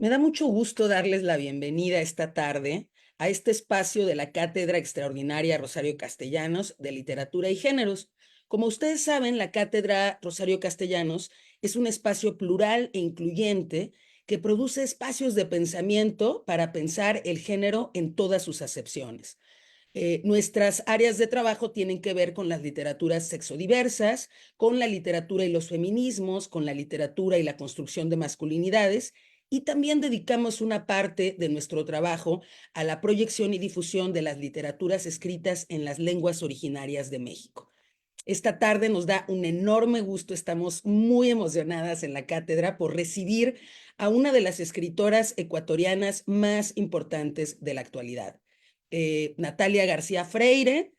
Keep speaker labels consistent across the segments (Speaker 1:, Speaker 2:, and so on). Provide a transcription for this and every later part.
Speaker 1: Me da mucho gusto darles la bienvenida esta tarde a este espacio de la Cátedra Extraordinaria Rosario Castellanos de Literatura y Géneros. Como ustedes saben, la Cátedra Rosario Castellanos es un espacio plural e incluyente que produce espacios de pensamiento para pensar el género en todas sus acepciones. Nuestras áreas de trabajo tienen que ver con las literaturas sexodiversas, con la literatura y los feminismos, con la literatura y la construcción de masculinidades, y también dedicamos una parte de nuestro trabajo a la proyección y difusión de las literaturas escritas en las lenguas originarias de México. Esta tarde nos da un enorme gusto, estamos muy emocionadas en la cátedra por recibir a una de las escritoras ecuatorianas más importantes de la actualidad. Natalia García Freire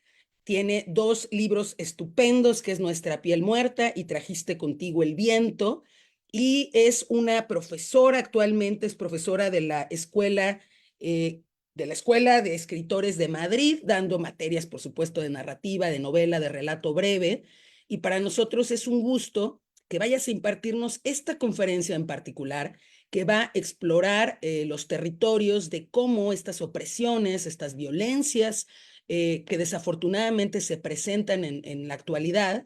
Speaker 1: tiene dos libros estupendos, que es Nuestra piel muerta y Trajiste contigo el viento, y es una profesora actualmente, es profesora de la Escuela de Escritores de Madrid, dando materias, por supuesto, de narrativa, de novela, de relato breve. Y para nosotros es un gusto que vayas a impartirnos esta conferencia en particular, que va a explorar los territorios de cómo estas opresiones, estas violencias que desafortunadamente se presentan en la actualidad,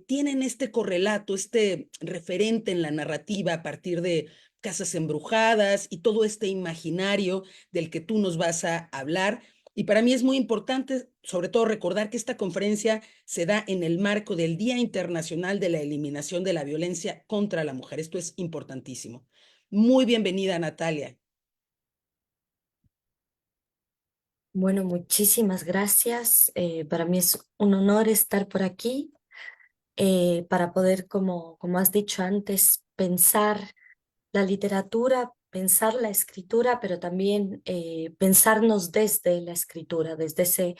Speaker 1: tienen este correlato, este referente en la narrativa a partir de casas embrujadas y todo este imaginario del que tú nos vas a hablar. Y para mí es muy importante, sobre todo, recordar que esta conferencia se da en el marco del Día Internacional de la Eliminación de la Violencia contra la Mujer. Esto es importantísimo. Muy bienvenida, Natalia.
Speaker 2: Bueno, muchísimas gracias. Para mí es un honor estar por aquí para poder, como has dicho antes, pensar la literatura, pensar la escritura, pero también pensarnos desde la escritura, desde ese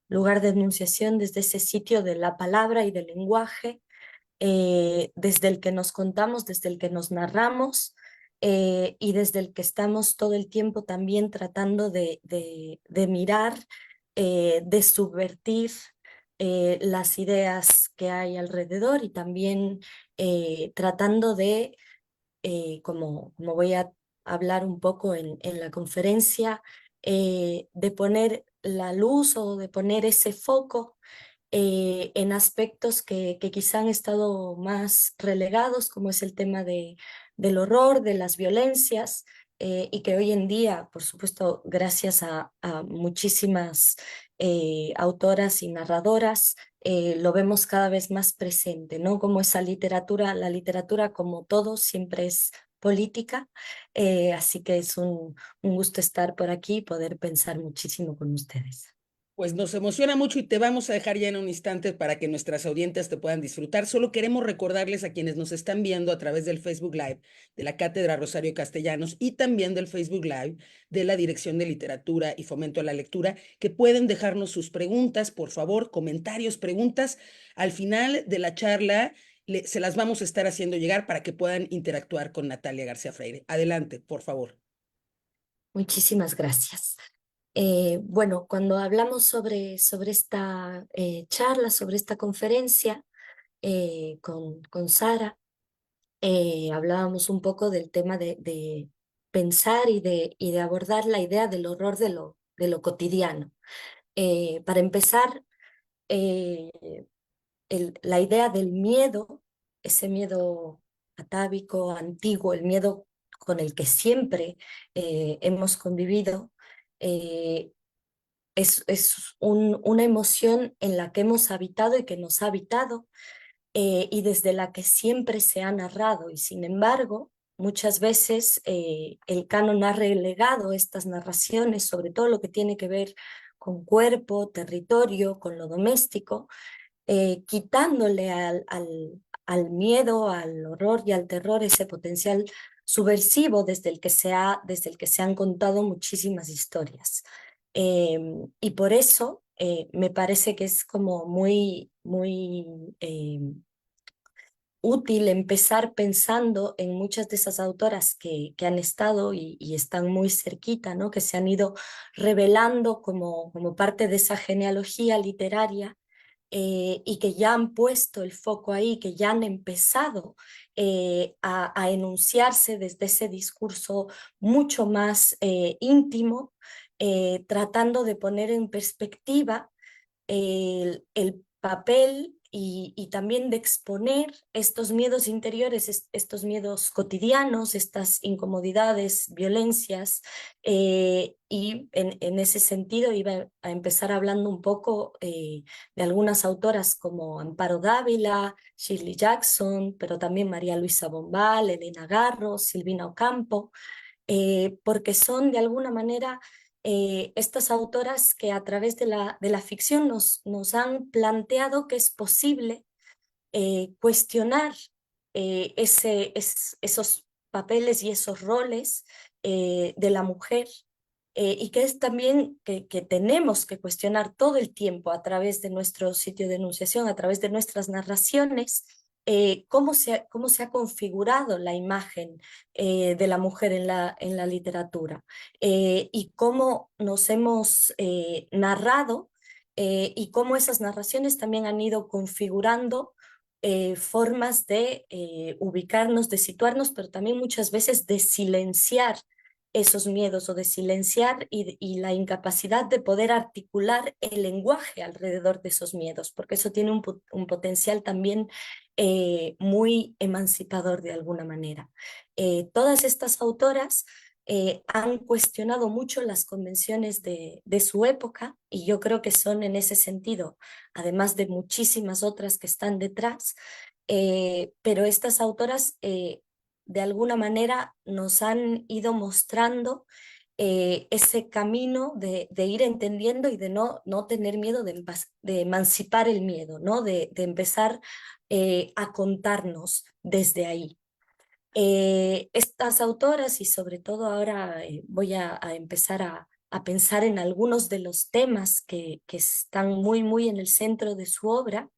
Speaker 2: lugar de enunciación, desde ese sitio de la palabra y del lenguaje, desde el que nos contamos, desde el que nos narramos y desde el que estamos todo el tiempo también tratando de mirar, de subvertir las ideas que hay alrededor y también tratando de, como voy a hablar un poco en la conferencia, de poner la luz o de poner ese foco en aspectos que quizá han estado más relegados, como es el tema del horror, de las violencias, y que hoy en día, por supuesto, gracias a muchísimas autoras y narradoras, lo vemos cada vez más presente, ¿no? Como esa literatura, la literatura como todo siempre es política, así que es un gusto estar por aquí y poder pensar muchísimo con ustedes.
Speaker 1: Pues nos emociona mucho y te vamos a dejar ya en un instante para que nuestras audiencias te puedan disfrutar. Solo queremos recordarles a quienes nos están viendo a través del Facebook Live de la Cátedra Rosario Castellanos y también del Facebook Live de la Dirección de Literatura y Fomento a la Lectura, que pueden dejarnos sus preguntas, por favor, comentarios, preguntas. Al final de la charla se las vamos a estar haciendo llegar para que puedan interactuar con Natalia García Freire. Adelante, por favor.
Speaker 2: Muchísimas gracias. Bueno, cuando hablamos sobre esta charla, sobre esta conferencia con Sara, hablábamos un poco del tema de pensar y de abordar la idea del horror de lo cotidiano. Para empezar, eh, la idea del miedo, ese miedo atávico, antiguo, el miedo con el que siempre hemos convivido, eh, es una emoción en la que hemos habitado y que nos ha habitado y desde la que siempre se ha narrado. Y sin embargo, muchas veces el canon ha relegado estas narraciones, sobre todo lo que tiene que ver con cuerpo, territorio, con lo doméstico, quitándole al miedo, al horror y al terror ese potencial subversivo desde el que se han contado muchísimas historias. Y por eso me parece que es como muy útil empezar pensando en muchas de esas autoras que han estado y están muy cerquita, ¿no? Que se han ido revelando como parte de esa genealogía literaria y que ya han puesto el foco ahí, que ya han empezado a enunciarse desde ese discurso mucho más íntimo, tratando de poner en perspectiva el papel y también de exponer estos miedos interiores, estos miedos cotidianos, estas incomodidades, violencias, y en ese sentido iba a empezar hablando un poco de algunas autoras como Amparo Dávila, Shirley Jackson, pero también María Luisa Bombal, Elena Garro, Silvina Ocampo, porque son de alguna manera estas autoras que a través de la ficción nos han planteado que es posible cuestionar esos papeles y esos roles de la mujer, y que es también que tenemos que cuestionar todo el tiempo a través de nuestro sitio de enunciación, a través de nuestras narraciones, cómo se ha configurado la imagen de la mujer en la literatura, y cómo nos hemos narrado, y cómo esas narraciones también han ido configurando formas de ubicarnos, de situarnos, pero también muchas veces de silenciar esos miedos o de silenciar y la incapacidad de poder articular el lenguaje alrededor de esos miedos, porque eso tiene un potencial también muy emancipador de alguna manera. Todas estas autoras han cuestionado mucho las convenciones de su época y yo creo que son en ese sentido, además de muchísimas otras que están detrás, pero estas autoras de alguna manera nos han ido mostrando ese camino de ir entendiendo y de no tener miedo, de emancipar el miedo, ¿no? De empezar a contarnos desde ahí. Estas autoras, y sobre todo ahora voy a empezar a pensar en algunos de los temas que están muy, muy en el centro de su obra,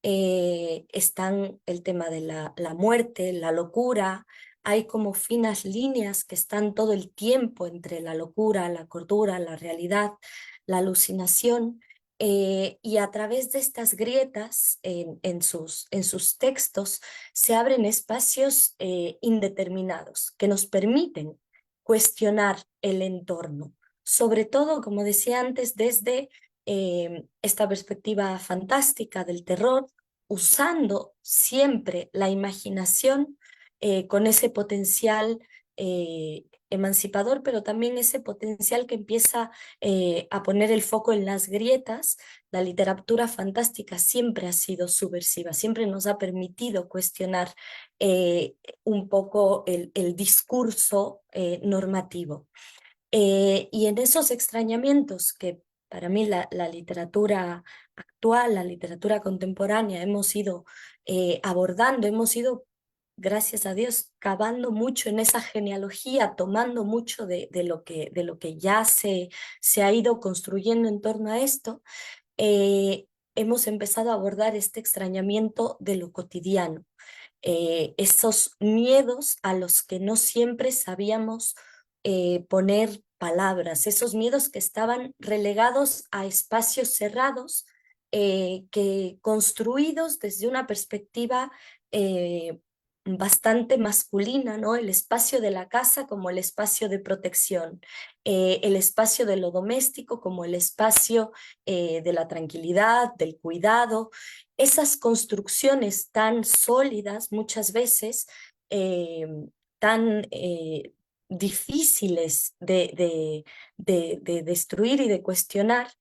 Speaker 2: están el tema de la muerte, la locura. Hay como finas líneas que están todo el tiempo entre la locura, la cordura, la realidad, la alucinación. Y a través de estas grietas en sus textos se abren espacios indeterminados que nos permiten cuestionar el entorno, sobre todo, como decía antes, desde esta perspectiva fantástica del terror, usando siempre la imaginación con ese potencial emancipador, pero también ese potencial que empieza a poner el foco en las grietas. La literatura fantástica siempre ha sido subversiva, siempre nos ha permitido cuestionar eh, un poco el discurso normativo. Y en esos extrañamientos que para mí la literatura actual, la literatura contemporánea, hemos ido abordando, hemos ido, gracias a Dios, cavando mucho en esa genealogía, tomando mucho de lo que ya se ha ido construyendo en torno a esto, hemos empezado a abordar este extrañamiento de lo cotidiano, esos miedos a los que no siempre sabíamos poner palabras, esos miedos que estaban relegados a espacios cerrados, que construidos desde una perspectiva bastante masculina, ¿no? El espacio de la casa como el espacio de protección, el espacio de lo doméstico como el espacio de la tranquilidad, del cuidado. Esas construcciones tan sólidas muchas veces, tan difíciles de destruir y de cuestionar,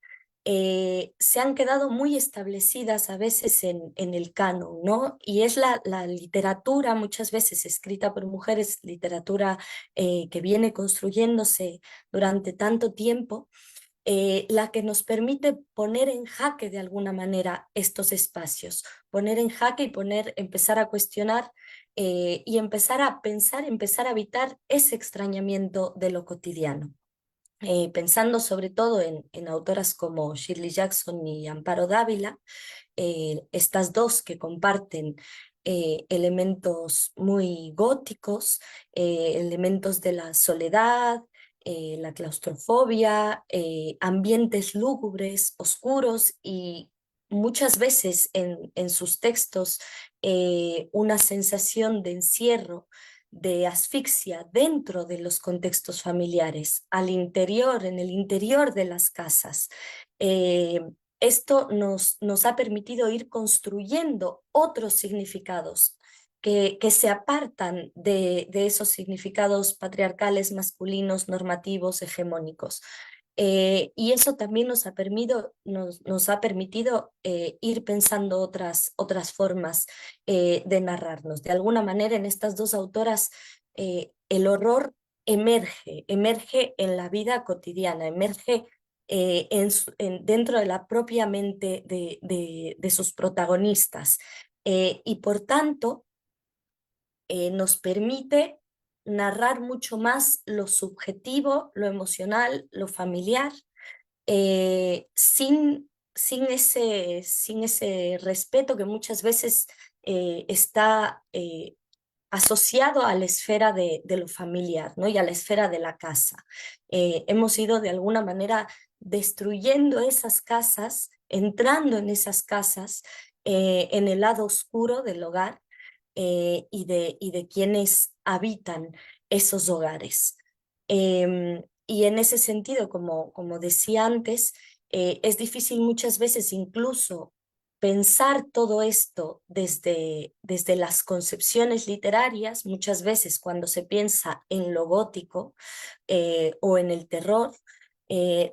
Speaker 2: se han quedado muy establecidas a veces en el canon, ¿no? Y es la literatura, muchas veces escrita por mujeres, literatura que viene construyéndose durante tanto tiempo, la que nos permite poner en jaque de alguna manera estos espacios, poner en jaque y empezar a cuestionar y empezar a pensar, empezar a habitar ese extrañamiento de lo cotidiano. Pensando sobre todo en autoras como Shirley Jackson y Amparo Dávila, estas dos que comparten elementos muy góticos, elementos de la soledad, la claustrofobia, ambientes lúgubres, oscuros muchas veces en sus textos una sensación de encierro, de asfixia dentro de los contextos familiares, al interior, en el interior de las casas. Eh, Esto nos ha permitido ir construyendo otros significados que se apartan de esos significados patriarcales, masculinos, normativos, hegemónicos. Y eso también nos ha permitido ir pensando otras formas de narrarnos. De alguna manera, en estas dos autoras, el horror emerge en la vida cotidiana, emerge dentro de la propia mente de sus protagonistas. Y por tanto, nos permite narrar mucho más lo subjetivo, lo emocional, lo familiar, sin ese respeto que muchas veces está asociado a la esfera de lo familiar, ¿no? Y a la esfera de la casa. Hemos ido de alguna manera destruyendo esas casas, entrando en esas casas, en el lado oscuro del hogar, y de quienes habitan esos hogares. Y en ese sentido, como decía antes, es difícil muchas veces incluso pensar todo esto desde las concepciones literarias. Muchas veces cuando se piensa en lo gótico o en el terror,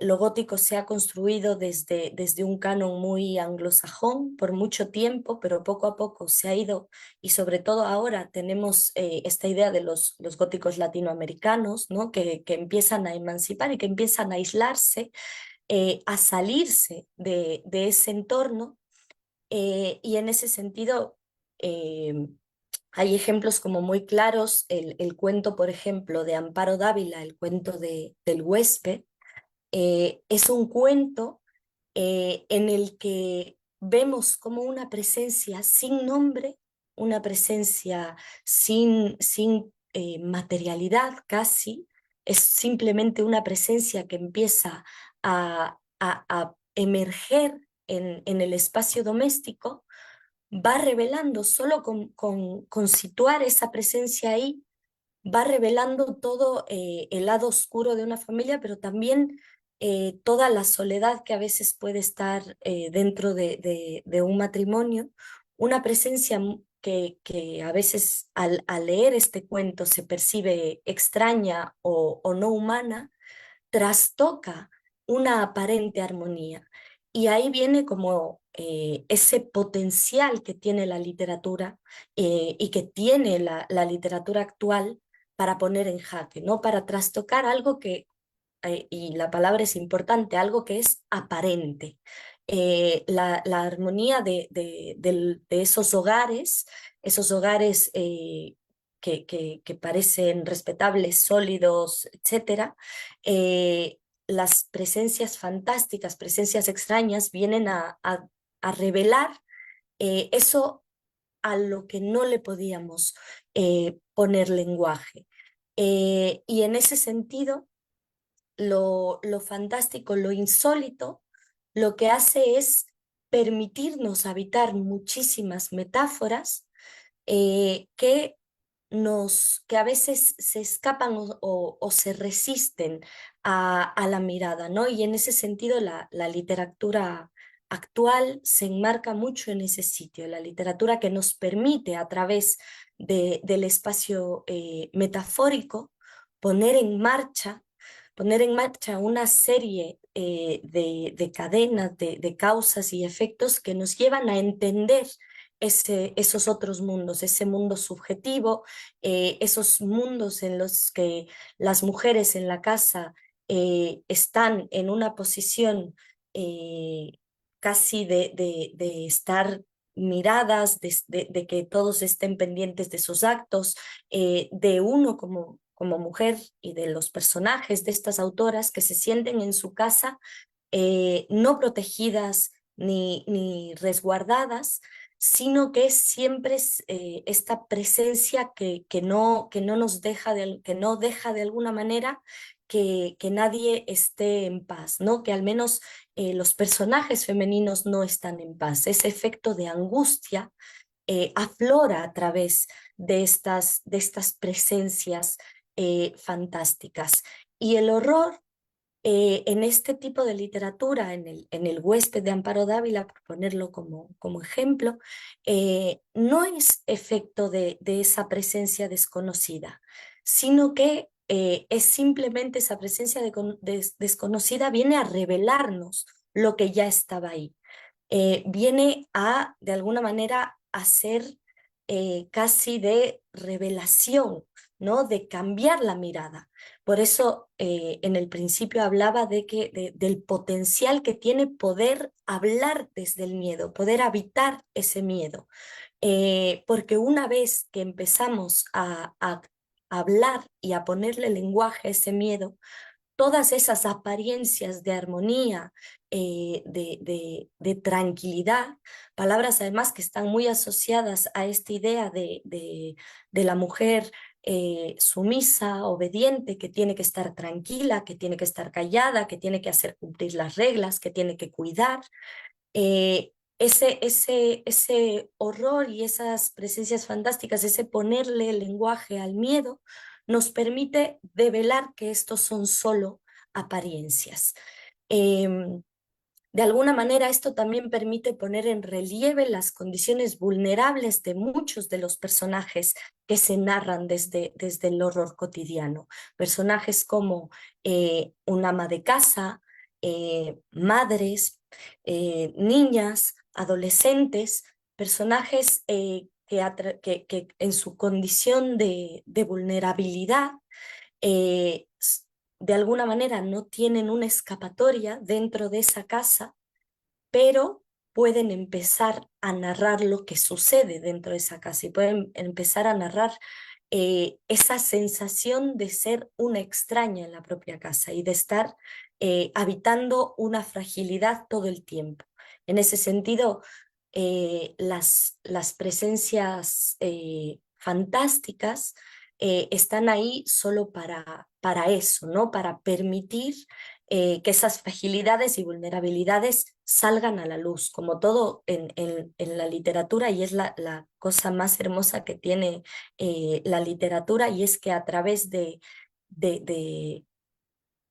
Speaker 2: lo gótico se ha construido desde un canon muy anglosajón por mucho tiempo, pero poco a poco se ha ido, y sobre todo ahora tenemos esta idea de los góticos latinoamericanos, ¿no? Que empiezan a emancipar y que empiezan a aislarse, a salirse de ese entorno. Y en ese sentido, eh, hay ejemplos como muy claros, el cuento, por ejemplo, de Amparo Dávila, el cuento del huésped. Es un cuento en el que vemos como una presencia sin nombre, una presencia sin materialidad casi, es simplemente una presencia que empieza a emerger en el espacio doméstico, va revelando solo con situar esa presencia ahí, va revelando todo el lado oscuro de una familia, pero también toda la soledad que a veces puede estar dentro de un matrimonio, una presencia que a veces al leer este cuento se percibe extraña o no humana, trastoca una aparente armonía. Y ahí viene como ese potencial que tiene la literatura y que tiene la literatura actual para poner en jaque, ¿no? Para trastocar algo que, y la palabra es importante, algo que es aparente. La armonía de esos hogares que parecen respetables, sólidos, etcétera, las presencias fantásticas, presencias extrañas, vienen a revelar eso a lo que no le podíamos poner lenguaje. Y en ese sentido, lo fantástico, lo insólito, lo que hace es permitirnos habitar muchísimas metáforas que que a veces se escapan o se resisten a la mirada, ¿no? Y en ese sentido la literatura actual se enmarca mucho en ese sitio, la literatura que nos permite a través del espacio metafórico poner en marcha poner en marcha una serie de cadenas, de causas y efectos que nos llevan a entender esos otros mundos, ese mundo subjetivo, esos mundos en los que las mujeres en la casa están en una posición eh, casi de estar miradas, de que todos estén pendientes de sus actos, de uno como mujer y de los personajes de estas autoras que se sienten en su casa no protegidas ni resguardadas, sino que siempre es esta presencia que no nos deja que no deja de alguna manera que nadie esté en paz, ¿no? Que al menos los personajes femeninos no están en paz. Ese efecto de angustia aflora a través de estas presencias fantásticas. Y el horror en este tipo de literatura, en el huésped de Amparo Dávila, por ponerlo como ejemplo, no es efecto de esa presencia desconocida, sino que es simplemente esa presencia desconocida viene a revelarnos lo que ya estaba ahí. Viene a, de alguna manera, a ser casi de revelación, ¿no? De cambiar la mirada. Por eso en el principio hablaba del potencial que tiene poder hablar desde el miedo, poder habitar ese miedo. Porque una vez que empezamos a hablar y a ponerle lenguaje a ese miedo, todas esas apariencias de armonía, de tranquilidad, palabras además que están muy asociadas a esta idea de la mujer sumisa, obediente, que tiene que estar tranquila, que tiene que estar callada, que tiene que hacer cumplir las reglas, que tiene que cuidar. Ese horror y esas presencias fantásticas, ese ponerle el lenguaje al miedo, nos permite develar que estos son solo apariencias. De alguna manera, esto también permite poner en relieve las condiciones vulnerables de muchos de los personajes que se narran desde el horror cotidiano. Personajes como un ama de casa, madres, niñas, adolescentes, personajes que en su condición de vulnerabilidad eh, de alguna manera no tienen una escapatoria dentro de esa casa, pero pueden empezar a narrar lo que sucede dentro de esa casa y pueden empezar a narrar esa sensación de ser una extraña en la propia casa y de estar habitando una fragilidad todo el tiempo. En ese sentido, las presencias fantásticas están ahí solo para eso, ¿no? Para permitir que esas fragilidades y vulnerabilidades salgan a la luz, como todo en la literatura, y es la cosa más hermosa que tiene la literatura, y es que a través de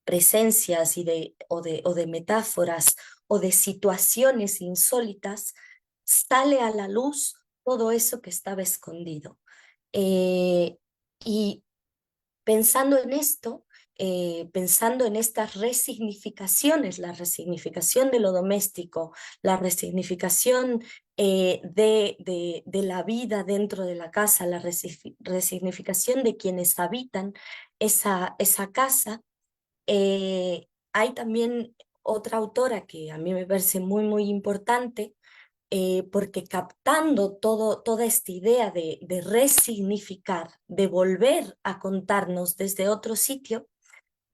Speaker 2: presencias o de metáforas o de situaciones insólitas, sale a la luz todo eso que estaba escondido. Eh, y pensando en esto, pensando en estas resignificaciones, la resignificación de lo doméstico, la resignificación de la vida dentro de la casa, la resignificación de quienes habitan esa casa, hay también otra autora que a mí me parece muy importante, porque captando toda esta idea de resignificar, de volver a contarnos desde otro sitio,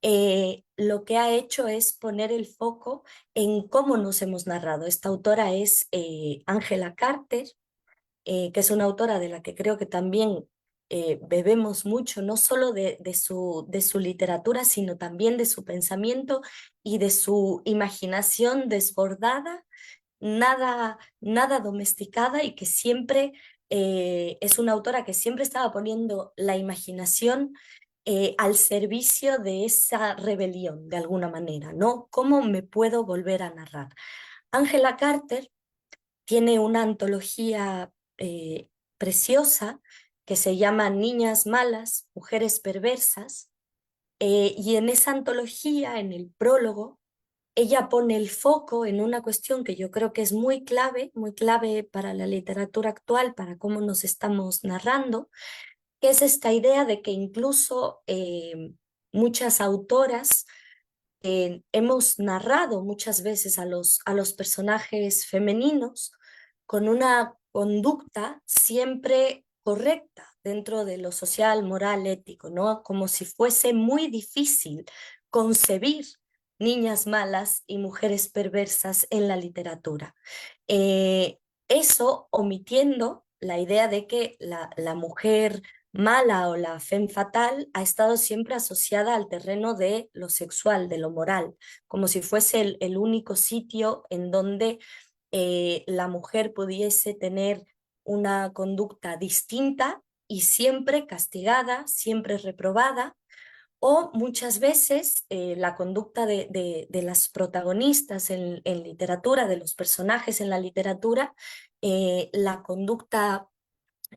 Speaker 2: lo que ha hecho es poner el foco en cómo nos hemos narrado. Esta autora es Angela Carter, que es una autora de la que creo que también bebemos mucho, no solo de su literatura, sino también de su pensamiento y de su imaginación desbordada, nada domesticada, y que siempre es una autora que siempre estaba poniendo la imaginación al servicio de esa rebelión, de alguna manera, ¿no? ¿Cómo me puedo volver a narrar? Angela Carter tiene una antología preciosa que se llama Niñas Malas, Mujeres Perversas, y en esa antología, en el prólogo, ella pone el foco en una cuestión que yo creo que es muy clave para la literatura actual, para cómo nos estamos narrando, que es esta idea de que incluso muchas autoras hemos narrado muchas veces a los personajes femeninos con una conducta siempre correcta dentro de lo social, moral, ético, ¿no? Como si fuese muy difícil concebir niñas malas y mujeres perversas en la literatura. Eh, Eso omitiendo la idea de que la mujer mala o la femme fatale ha estado siempre asociada al terreno de lo sexual, de lo moral, como si fuese el único sitio en donde la mujer pudiese tener una conducta distinta y siempre castigada, siempre reprobada, o muchas veces la conducta de las protagonistas en literatura, de los personajes en la literatura, la conducta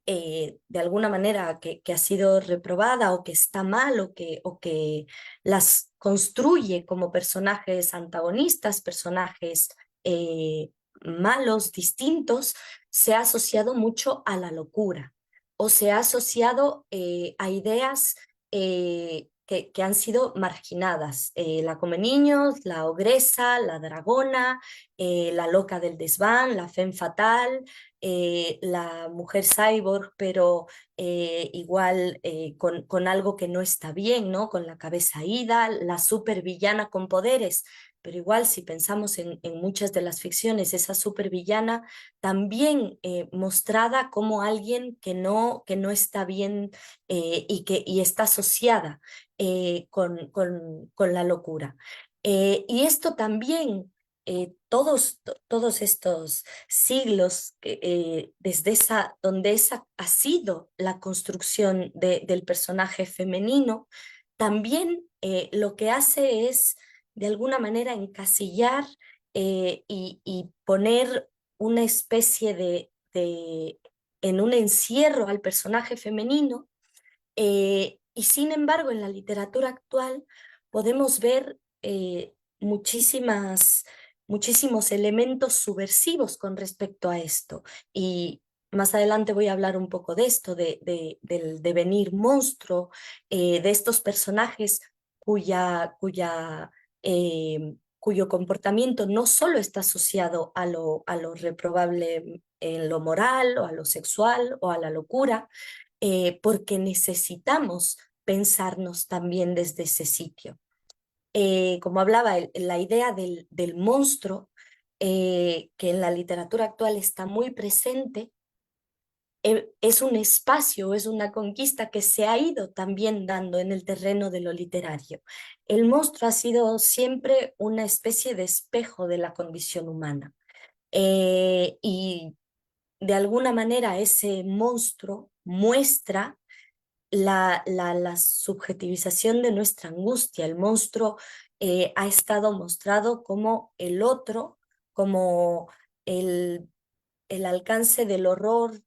Speaker 2: de alguna manera que ha sido reprobada o que está mal o que las construye como personajes antagonistas, personajes malos, distintos, se ha asociado mucho a la locura o se ha asociado a ideas que han sido marginadas. La come niños, la ogresa, la dragona, la loca del desván, la femme fatale, la mujer cyborg, pero igual con algo que no está bien, ¿no? Con la cabeza ida, la supervillana con poderes. Pero igual si pensamos en muchas de las ficciones, esa supervillana también mostrada como alguien que no está bien y está asociada con la locura. Y esto también, todos estos siglos, desde donde esa ha sido la construcción del personaje femenino, también lo que hace es de alguna manera encasillar y poner una especie en un encierro al personaje femenino, y sin embargo en la literatura actual podemos ver muchísimos elementos subversivos con respecto a esto. Y más adelante voy a hablar un poco de esto, del devenir monstruo, de estos personajes cuyo comportamiento no solo está asociado a lo reprobable en lo moral o a lo sexual o a la locura, porque necesitamos pensarnos también desde ese sitio. Como hablaba, la idea del monstruo, que en la literatura actual está muy presente, es un espacio, es una conquista que se ha ido también dando en el terreno de lo literario. El monstruo ha sido siempre una especie de espejo de la condición humana. Y de alguna manera ese monstruo muestra la subjetivización de nuestra angustia. El monstruo ha estado mostrado como el otro, como el, el alcance del horror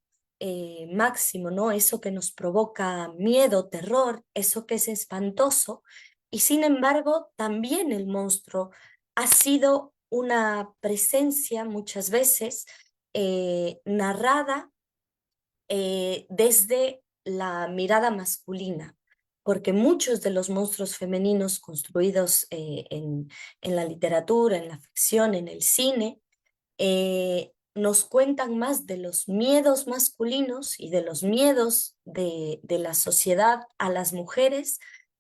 Speaker 2: máximo, ¿no? Eso que nos provoca miedo, terror, eso que es espantoso. Y sin embargo, también el monstruo ha sido una presencia muchas veces narrada desde la mirada masculina, porque muchos de los monstruos femeninos construidos en la literatura, en la ficción, en el cine, nos cuentan más de los miedos masculinos y de los miedos de la sociedad a las mujeres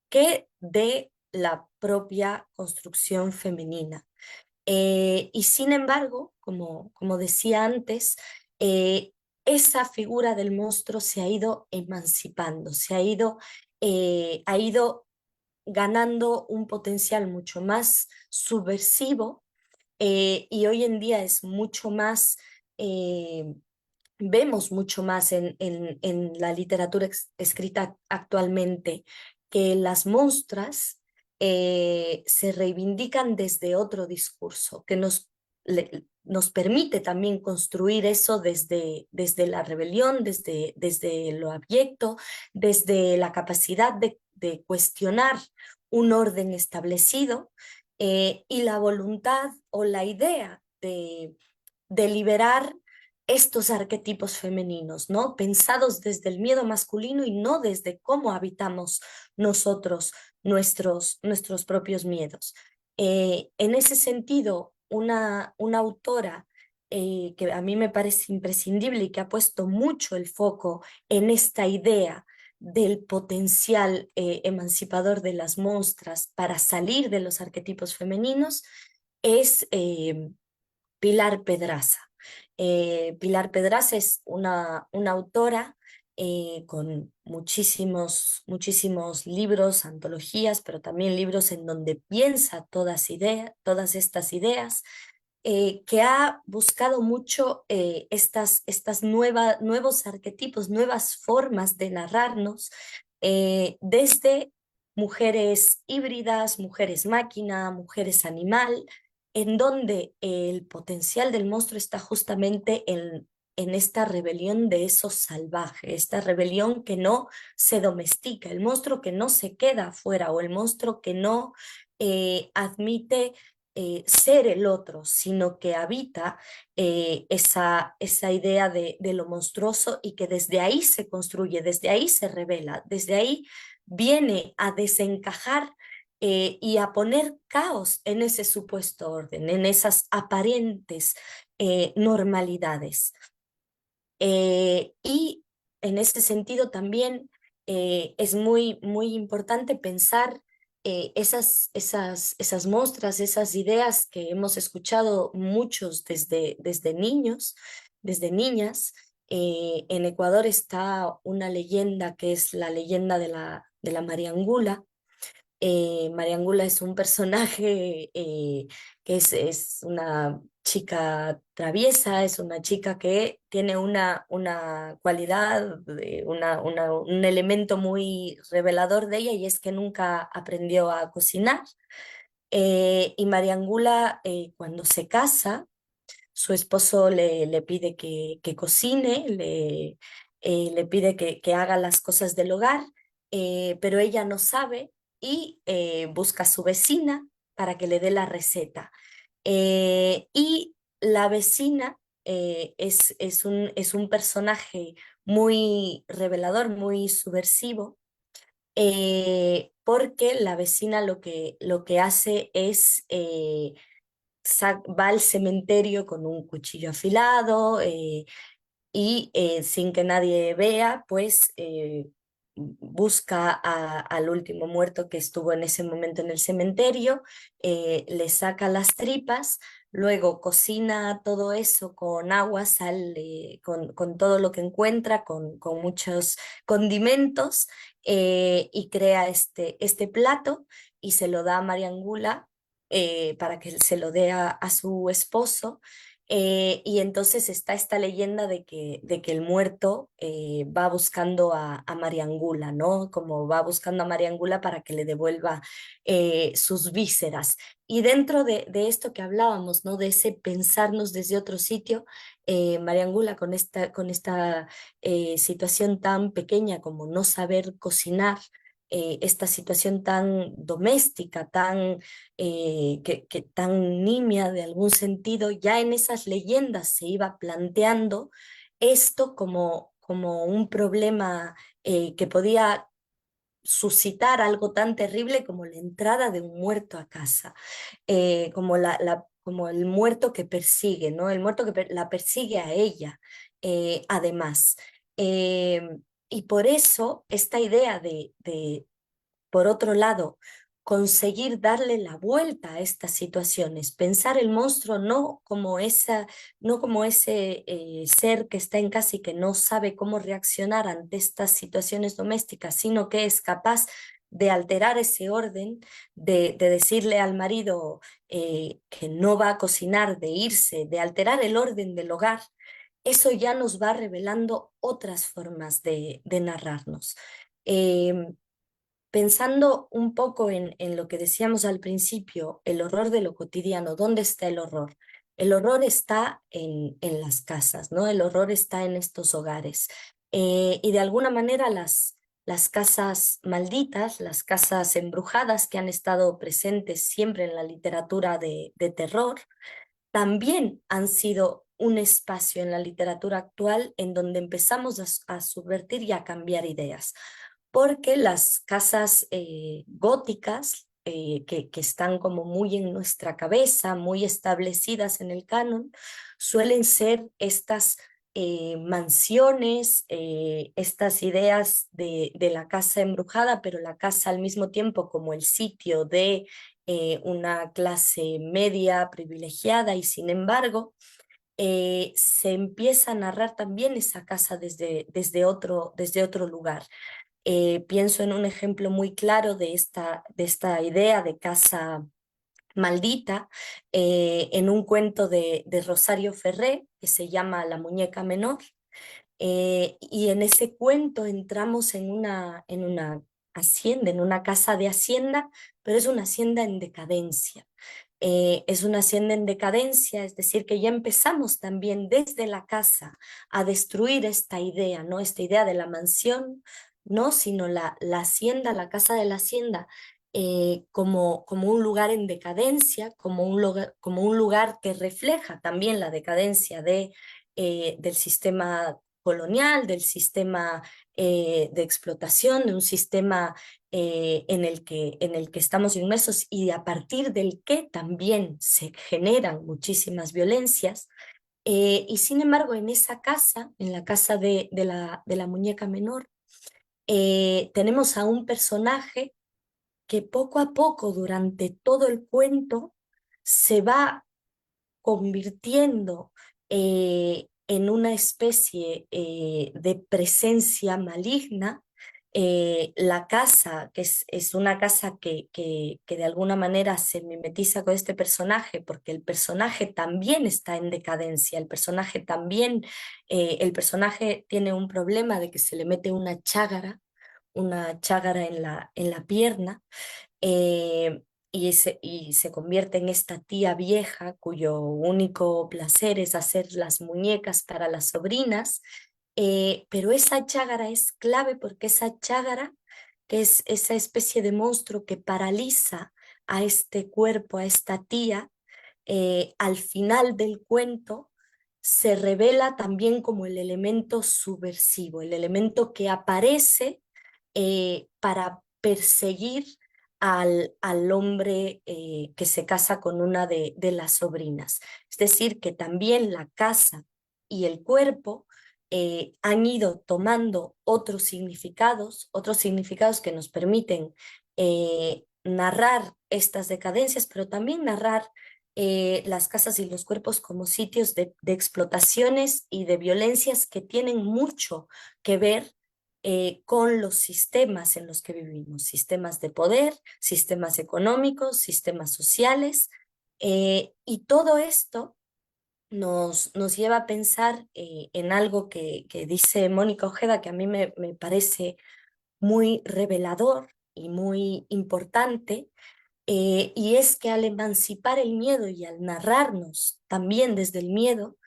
Speaker 2: que de la propia construcción femenina. Y sin embargo, como decía antes, eh, esa figura del monstruo se ha ido emancipando, ha ido ganando un potencial mucho más subversivo, y hoy en día es mucho más, vemos mucho más en la literatura escrita actualmente que las monstras se reivindican desde otro discurso, que nos permite también construir eso desde la rebelión, desde lo abyecto, desde la capacidad de cuestionar un orden establecido, y la voluntad o la idea de liberar estos arquetipos femeninos, ¿no? Pensados desde el miedo masculino y no desde cómo habitamos nosotros nuestros propios miedos. En ese sentido, una autora que a mí me parece imprescindible y que ha puesto mucho el foco en esta idea del potencial emancipador de las monstras para salir de los arquetipos femeninos es Pilar Pedraza. Pilar Pedraza es una autora con muchísimos libros, antologías, pero también libros en donde piensa todas estas ideas, que ha buscado mucho estas nuevos arquetipos, nuevas formas de narrarnos, desde mujeres híbridas, mujeres máquina, mujeres animal, en donde el potencial del monstruo está justamente en esta rebelión de eso salvaje, esta rebelión que no se domestica, el monstruo que no se queda afuera o el monstruo que no admite ser el otro, sino que habita esa idea de lo monstruoso y que desde ahí se construye, desde ahí se revela, desde ahí viene a desencajar y a poner caos en ese supuesto orden, en esas aparentes normalidades. Y en ese sentido también es muy importante pensar esas muestras, esas ideas que hemos escuchado muchos desde niños, desde niñas. En Ecuador está una leyenda que es la leyenda de la Mariangula. Mariangula es un personaje que es una chica traviesa, es una chica que tiene una cualidad, un elemento muy revelador de ella, y es que nunca aprendió a cocinar. Y Mariangula, cuando se casa, su esposo le pide que cocine, le pide que haga las cosas del hogar, pero ella no sabe y busca a su vecina para que le dé la receta. Y la vecina es un personaje muy revelador, muy subversivo, porque la vecina lo que hace es va al cementerio con un cuchillo afilado, y sin que nadie vea, pues busca al último muerto que estuvo en ese momento en el cementerio, le saca las tripas, luego cocina todo eso con agua, sal, con todo lo que encuentra, con muchos condimentos, y crea este plato y se lo da a Mariangula para que se lo dé a su esposo. Y entonces está esta leyenda de que el muerto va buscando a Mariangula, ¿no? Como va buscando a Mariangula para que le devuelva sus vísceras. Y dentro de esto que hablábamos, ¿no? De ese pensarnos desde otro sitio, Mariangula con esta situación tan pequeña como no saber cocinar, esta situación tan doméstica, que tan nimia de algún sentido, ya en esas leyendas se iba planteando esto como un problema que podía suscitar algo tan terrible como la entrada de un muerto a casa, como el muerto que persigue, ¿no? El muerto que la persigue a ella, además. Eh, y por eso esta idea de por otro lado, conseguir darle la vuelta a estas situaciones, pensar el monstruo no como ese ser que está en casa y que no sabe cómo reaccionar ante estas situaciones domésticas, sino que es capaz de alterar ese orden, de decirle al marido que no va a cocinar, de irse, de alterar el orden del hogar. Eso ya nos va revelando otras formas de narrarnos. Em, Pensando un poco en lo que decíamos al principio, el horror de lo cotidiano, ¿dónde está el horror? El horror está en las casas, ¿no? El horror está en estos hogares. Y de alguna manera las casas malditas, las casas embrujadas que han estado presentes siempre en la literatura de terror, también han sido un espacio en la literatura actual en donde empezamos a subvertir y a cambiar ideas, porque las casas góticas, que están como muy en nuestra cabeza, muy establecidas en el canon, suelen ser estas mansiones, estas ideas de la casa embrujada, pero la casa al mismo tiempo como el sitio de una clase media privilegiada, y sin embargo, se empieza a narrar también esa casa desde otro lugar. Pienso en un ejemplo muy claro de esta idea de casa maldita, en un cuento de Rosario Ferré que se llama La muñeca menor. Y en ese cuento entramos en una hacienda, en una casa de hacienda, pero es una hacienda en decadencia. Es una hacienda en decadencia, es decir, que ya empezamos también desde la casa a destruir esta idea, ¿no? Esta idea de la mansión, no, sino la hacienda, la casa de la hacienda, como un lugar en decadencia, como un lugar que refleja también la decadencia del sistema colonial, del sistema de explotación, de un sistema en el que estamos inmersos y a partir del que también se generan muchísimas violencias. Y sin embargo, en esa casa, en la casa de la muñeca menor, tenemos a un personaje que poco a poco durante todo el cuento se va convirtiendo en una especie de presencia maligna. La casa, que es una casa que de alguna manera se mimetiza con este personaje, porque el personaje también está en decadencia, el personaje tiene un problema de que se le mete una chágara en la pierna, eh, y se convierte en esta tía vieja cuyo único placer es hacer las muñecas para las sobrinas. Pero esa chágara es clave porque esa chágara, que es esa especie de monstruo que paraliza a este cuerpo, a esta tía, al final del cuento se revela también como el elemento subversivo, el elemento que aparece para perseguir al hombre que se casa con una de las sobrinas. Es decir, que también la casa y el cuerpo han ido tomando otros significados que nos permiten narrar estas decadencias, pero también narrar las casas y los cuerpos como sitios de explotaciones y de violencias que tienen mucho que ver con los sistemas en los que vivimos, sistemas de poder, sistemas económicos, sistemas sociales, y todo esto nos lleva a pensar en algo que dice Mónica Ojeda, que a mí me parece muy revelador y muy importante, y es que al emancipar el miedo y al narrarnos también desde el miedo,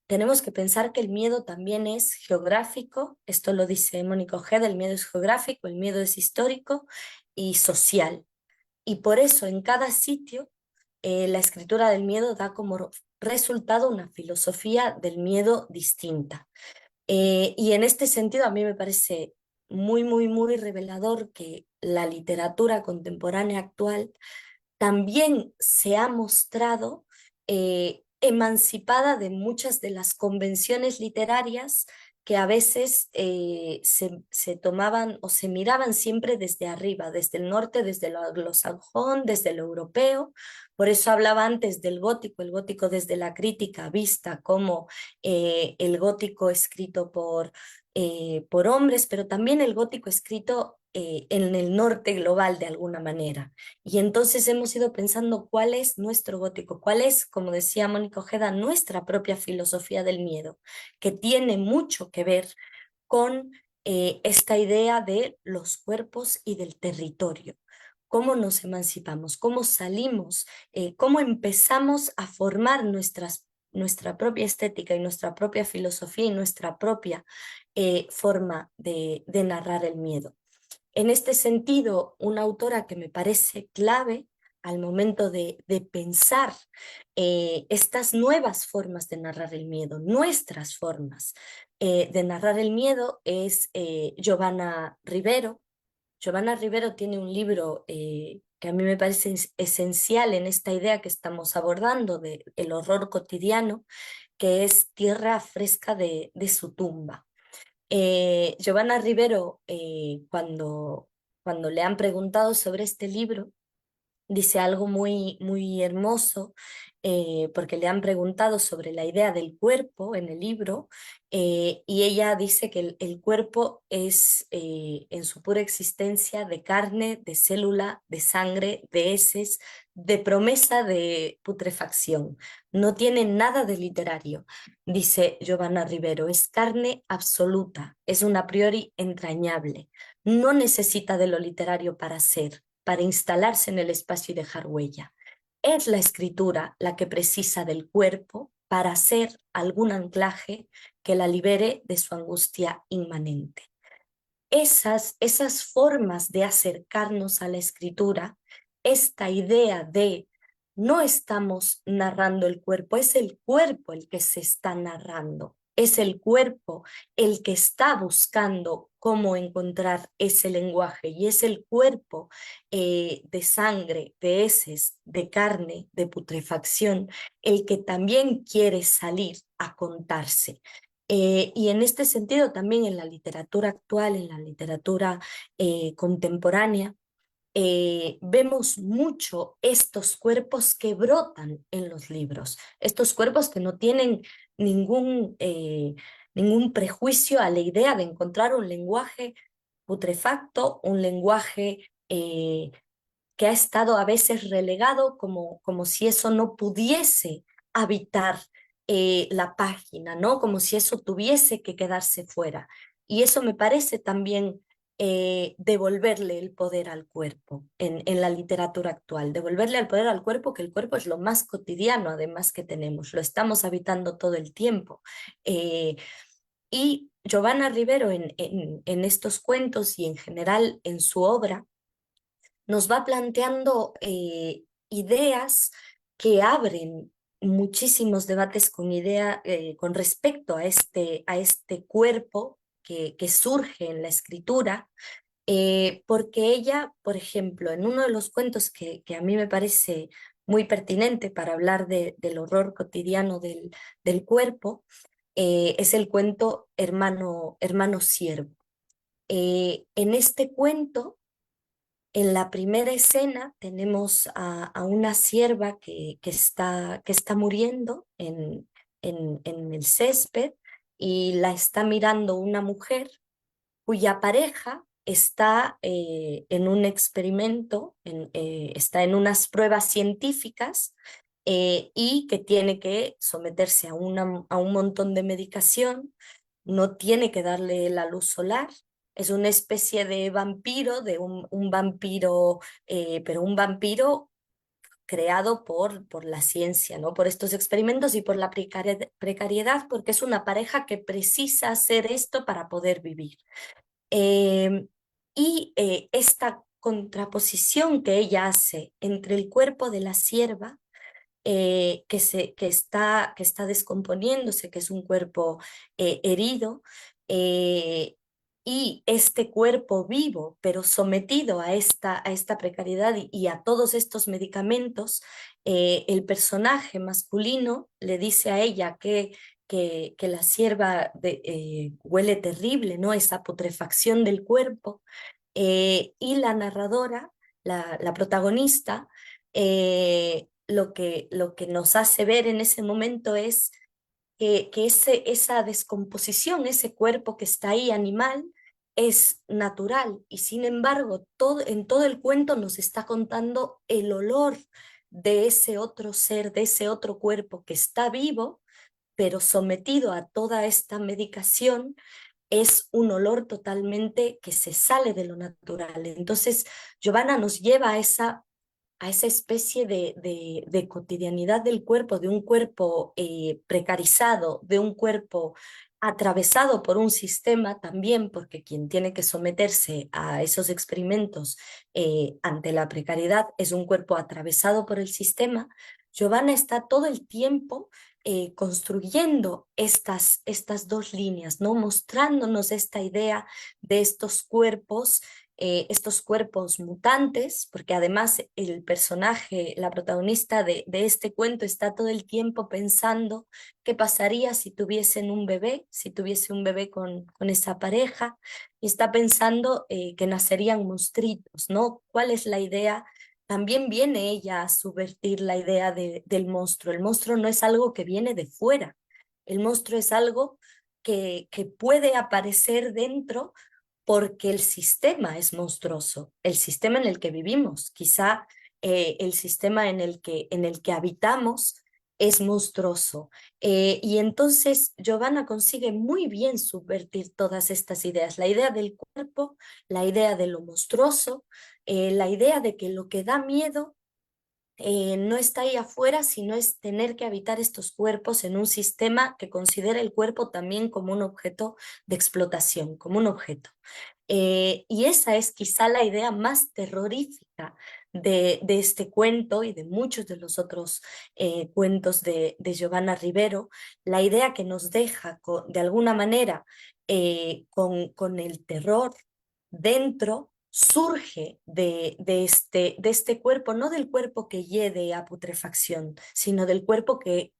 Speaker 2: tenemos que pensar que el miedo también es geográfico, esto lo dice Mónica Ojeda, el miedo es geográfico, el miedo es histórico y social. Y por eso en cada sitio la escritura del miedo da como resultado una filosofía del miedo distinta. Y en este sentido a mí me parece muy revelador que la literatura contemporánea actual también se ha mostrado emancipada de muchas de las convenciones literarias que a veces se tomaban o se miraban siempre desde arriba, desde el norte, desde lo anglosajón, desde lo europeo. Por eso hablaba antes del gótico, el gótico desde la crítica vista como el gótico escrito por hombres, pero también el gótico escrito en el norte global de alguna manera. Y entonces hemos ido pensando cuál es nuestro gótico, cuál es, como decía Mónica Ojeda, nuestra propia filosofía del miedo, que tiene mucho que ver con esta idea de los cuerpos y del territorio. Cómo nos emancipamos, cómo salimos, cómo empezamos a formar nuestra propia estética y nuestra propia filosofía y nuestra propia forma de narrar el miedo. En este sentido, una autora que me parece clave al momento de pensar estas nuevas formas de narrar el miedo, nuestras formas de narrar el miedo, es Giovanna Rivero. Giovanna Rivero tiene un libro que a mí me parece esencial en esta idea que estamos abordando del horror cotidiano, que es Tierra fresca de su tumba. Giovanna Rivero, cuando le han preguntado sobre este libro, dice algo muy, muy hermoso, porque le han preguntado sobre la idea del cuerpo en el libro, y ella dice que el cuerpo es en su pura existencia de carne, de célula, de sangre, de heces, de promesa de putrefacción. No tiene nada de literario, dice Giovanna Rivero, es carne absoluta, es un a priori entrañable, no necesita de lo literario para instalarse en el espacio y dejar huella. Es la escritura la que precisa del cuerpo para hacer algún anclaje que la libere de su angustia inmanente. Esas formas de acercarnos a la escritura, esta idea de no estamos narrando el cuerpo, es el cuerpo el que se está narrando, es el cuerpo el que está buscando cómo encontrar ese lenguaje y es el cuerpo de sangre, de heces, de carne, de putrefacción, el que también quiere salir a contarse. Y en este sentido también en la literatura actual, en la literatura contemporánea, vemos mucho estos cuerpos que brotan en los libros, estos cuerpos que no tienen ningún prejuicio a la idea de encontrar un lenguaje putrefacto, un lenguaje que ha estado a veces relegado como si eso no pudiese habitar la página, ¿no? Como si eso tuviese que quedarse fuera. Y eso me parece también devolverle el poder al cuerpo en la literatura actual, devolverle el poder al cuerpo, que el cuerpo es lo más cotidiano además que tenemos, lo estamos habitando todo el tiempo. Y Giovanna Rivero en estos cuentos y en general en su obra, nos va planteando ideas que abren muchísimos debates con respecto a este cuerpo que surge en la escritura, porque ella, por ejemplo, en uno de los cuentos que a mí me parece muy pertinente para hablar del horror cotidiano del cuerpo, es el cuento Hermano Siervo. En este cuento, en la primera escena tenemos a una sierva que está muriendo en el césped y la está mirando una mujer cuya pareja está en un experimento, está en unas pruebas científicas y que tiene que someterse a un montón de medicación, no tiene que darle la luz solar. Es una especie de vampiro, de un vampiro, pero un vampiro creado por la ciencia, ¿no? Por estos experimentos y por la precariedad, porque es una pareja que precisa hacer esto para poder vivir. Eh, esta contraposición que ella hace entre el cuerpo de la sierva, que está descomponiéndose, que es un cuerpo herido, eh, y este cuerpo vivo, pero sometido a esta precariedad y a todos estos medicamentos, el personaje masculino le dice a ella que la sierva huele terrible, ¿no? Esa putrefacción del cuerpo, y la narradora, la protagonista, lo que nos hace ver en ese momento es esa descomposición, ese cuerpo que está ahí animal, es natural y sin embargo en todo el cuento nos está contando el olor de ese otro ser, de ese otro cuerpo que está vivo, pero sometido a toda esta medicación, es un olor totalmente que se sale de lo natural. Entonces, Giovanna nos lleva a esa especie de cotidianidad del cuerpo, de un cuerpo precarizado, de un cuerpo atravesado por un sistema también, porque quien tiene que someterse a esos experimentos ante la precariedad es un cuerpo atravesado por el sistema. Giovanna está todo el tiempo construyendo estas dos líneas, ¿no? Mostrándonos esta idea de estos cuerpos mutantes, porque además el personaje, la protagonista de este cuento está todo el tiempo pensando qué pasaría si tuviesen un bebé, si tuviese un bebé con esa pareja, y está pensando que nacerían monstruitos, ¿no? ¿Cuál es la idea también viene ella a subvertir la idea del monstruo. El monstruo no es algo que viene de fuera, el monstruo es algo que puede aparecer dentro porque el sistema es monstruoso, el sistema en el que vivimos, quizá el sistema en el que habitamos es monstruoso. Y entonces Giovanna consigue muy bien subvertir todas estas ideas, la idea del cuerpo, la idea de lo monstruoso, la idea de que lo que da miedo no está ahí afuera, sino es tener que habitar estos cuerpos en un sistema que considera el cuerpo también como un objeto de explotación, como un objeto. Y esa es quizá la idea más terrorífica de este cuento y de muchos de los otros cuentos de Giovanna Rivero, la idea que nos deja de alguna manera con el terror dentro surge de este cuerpo, no del cuerpo que lleve a putrefacción, sino del cuerpo que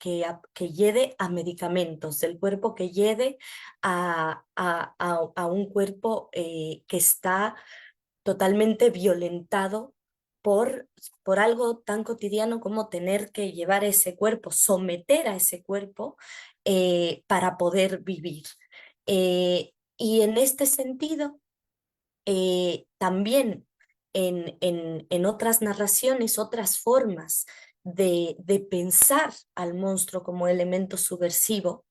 Speaker 2: lleve a medicamentos, del cuerpo que lleve a un cuerpo que está totalmente violentado por, por algo tan cotidiano como tener que llevar ese cuerpo, someter a ese cuerpo para poder vivir. Y en este sentido, también en otras narraciones, otras formas de pensar al monstruo como elemento subversivo.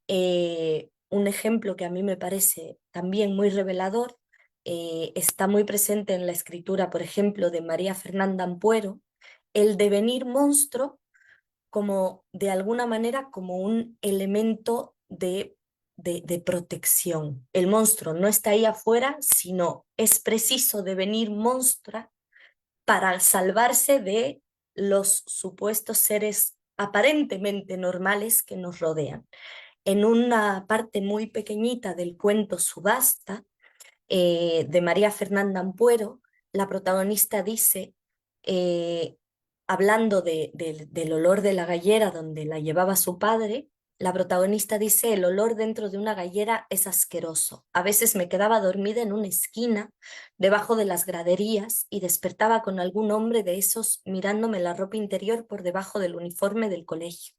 Speaker 2: Un ejemplo que a mí me parece también muy revelador está muy presente en la escritura, por ejemplo, de María Fernanda Ampuero, el devenir monstruo como de alguna manera como un elemento de protección. El monstruo no está ahí afuera, sino es preciso devenir monstrua para salvarse de los supuestos seres aparentemente normales que nos rodean. En una parte muy pequeñita del cuento Subasta, de María Fernanda Ampuero, la protagonista dice, eh, hablando del olor de la gallera donde la llevaba su padre, la protagonista dice, el olor dentro de una gallera es asqueroso. A veces me quedaba dormida en una esquina, debajo de las graderías, y despertaba con algún hombre de esos mirándome la ropa interior por debajo del uniforme del colegio.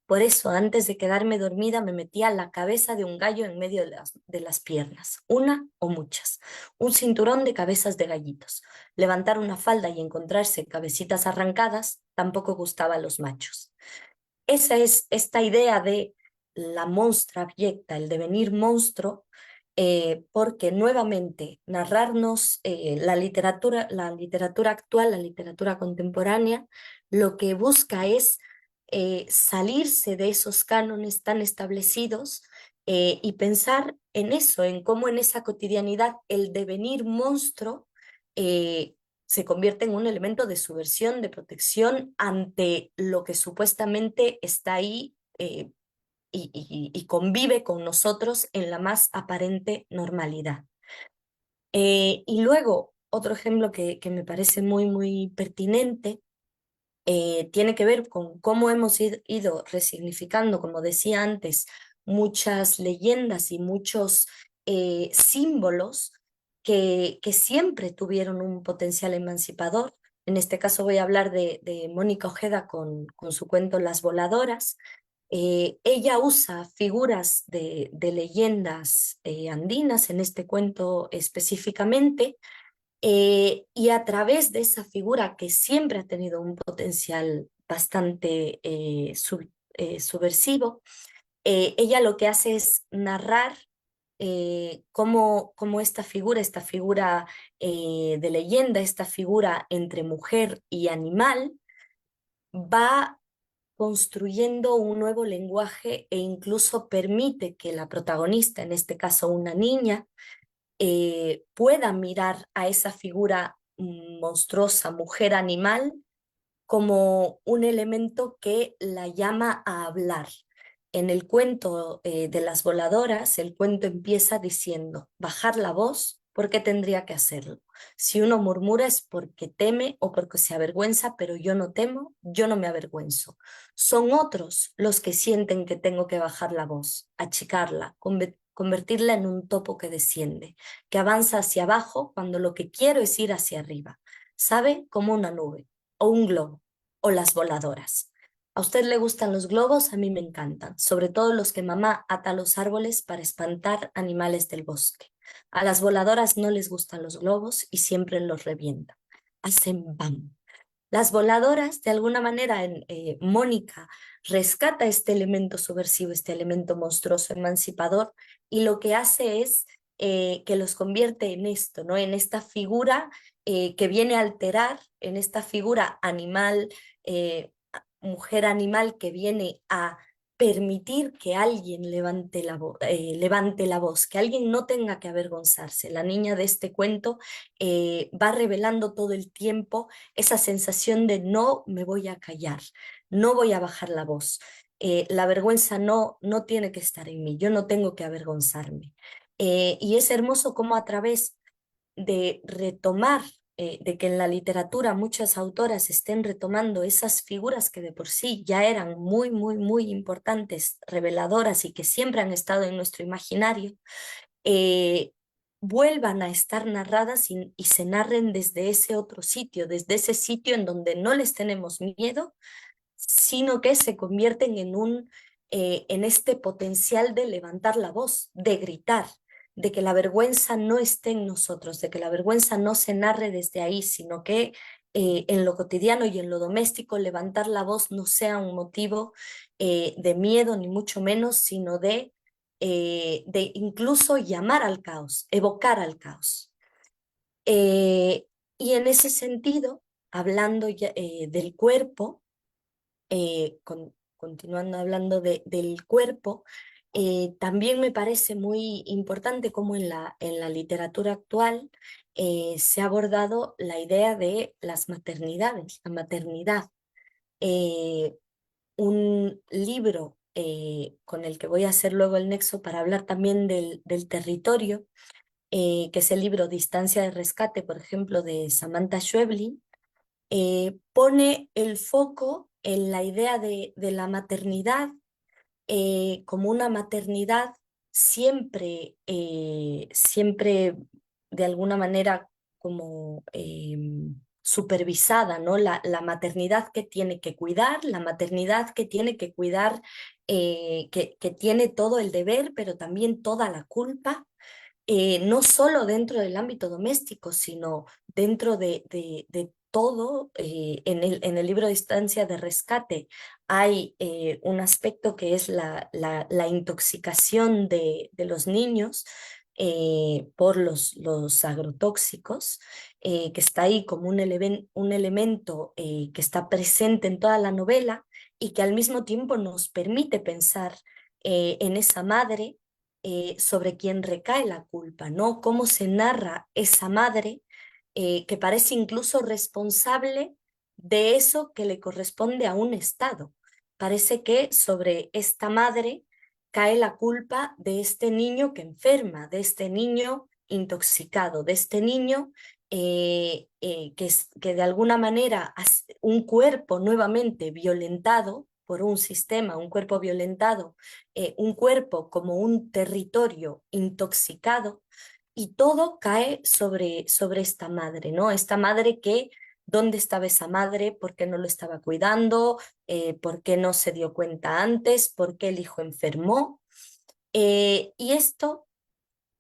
Speaker 2: Por eso, antes de quedarme dormida, me metía la cabeza de un gallo en medio de las piernas, una o muchas, un cinturón de cabezas de gallitos. Levantar una falda y encontrarse cabecitas arrancadas tampoco gustaba a los machos. Esa es esta idea de la monstra abyecta, el devenir monstruo, porque nuevamente narrarnos la literatura actual, la literatura contemporánea, lo que busca es salirse de esos cánones tan establecidos y pensar en eso, en cómo en esa cotidianidad el devenir monstruo eh, se convierte en un elemento de subversión, de protección ante lo que supuestamente está ahí y convive con nosotros en la más aparente normalidad. Y luego, otro ejemplo que me parece muy pertinente tiene que ver con cómo hemos ido resignificando, como decía antes, muchas leyendas y muchos símbolos que siempre tuvieron un potencial emancipador. En este caso voy a hablar de Mónica Ojeda con su cuento Las Voladoras. Ella usa figuras de leyendas andinas, en este cuento específicamente, y a través de esa figura que siempre ha tenido un potencial bastante subversivo, ella lo que hace es narrar cómo esta figura de leyenda, esta figura entre mujer y animal, va construyendo un nuevo lenguaje e incluso permite que la protagonista, en este caso una niña, pueda mirar a esa figura monstruosa, mujer animal, como un elemento que la llama a hablar. En el cuento de las voladoras, el cuento empieza diciendo, bajar la voz, ¿por qué tendría que hacerlo? Si uno murmura es porque teme o porque se avergüenza, pero yo no temo, yo no me avergüenzo. Son otros los que sienten que tengo que bajar la voz, achicarla, convertirla en un topo que desciende, que avanza hacia abajo cuando lo que quiero es ir hacia arriba. sabe como una nube o un globo o las voladoras. ¿A usted le gustan los globos? A mí me encantan, sobre todo los que mamá ata a los árboles para espantar animales del bosque. A las voladoras no les gustan los globos y siempre los revientan. Hacen bam. Las voladoras, de alguna manera, Mónica rescata este elemento subversivo, este elemento monstruoso, emancipador, y lo que hace es que los convierte en esto, ¿no? En esta figura que viene a alterar, en esta figura animal, mujer animal que viene a permitir que alguien levante la voz, que alguien no tenga que avergonzarse. La niña de este cuento va revelando todo el tiempo esa sensación de no me voy a callar, no voy a bajar la voz. La vergüenza no tiene que estar en mí, yo no tengo que avergonzarme. Y es hermoso cómo a través de retomar, de que en la literatura muchas autoras estén retomando esas figuras que de por sí ya eran muy, muy, muy importantes, reveladoras y que siempre han estado en nuestro imaginario, eh, vuelvan a estar narradas y se narren desde ese otro sitio, desde ese sitio en donde no les tenemos miedo, sino que se convierten en este potencial de levantar la voz, de gritar, de que la vergüenza no esté en nosotros, de que la vergüenza no se narre desde ahí, sino que en lo cotidiano y en lo doméstico levantar la voz no sea un motivo de miedo, ni mucho menos, sino de incluso llamar al caos, evocar al caos. Eh, y en ese sentido, hablando del cuerpo, continuando hablando del cuerpo, también me parece muy importante cómo en la literatura actual se ha abordado la idea de las maternidades, la maternidad. Eh, un libro con el que voy a hacer luego el nexo para hablar también del territorio, que es el libro Distancia de Rescate, por ejemplo, de Samantha Schweblin, pone el foco en la idea de la maternidad como una maternidad siempre de alguna manera como supervisada, ¿no? La maternidad que tiene que cuidar, la maternidad que tiene que cuidar, que tiene todo el deber, pero también toda la culpa, no solo dentro del ámbito doméstico, sino dentro de todo. En el libro Distancia de Rescate hay un aspecto que es la intoxicación de los niños por los agrotóxicos, que está ahí como un elemento que está presente en toda la novela y que al mismo tiempo nos permite pensar en esa madre sobre quien recae la culpa, ¿no? Cómo se narra esa madre que parece incluso responsable de eso que le corresponde a un Estado. Parece que sobre esta madre cae la culpa de este niño que enferma, de este niño intoxicado, de este niño que de alguna manera un cuerpo nuevamente violentado por un sistema, un cuerpo violentado, un cuerpo como un territorio intoxicado, y todo cae sobre esta madre, ¿no? Esta madre que, ¿dónde estaba esa madre? ¿Por qué no lo estaba cuidando? ¿Por qué no se dio cuenta antes? ¿Por qué el hijo enfermó? Y esto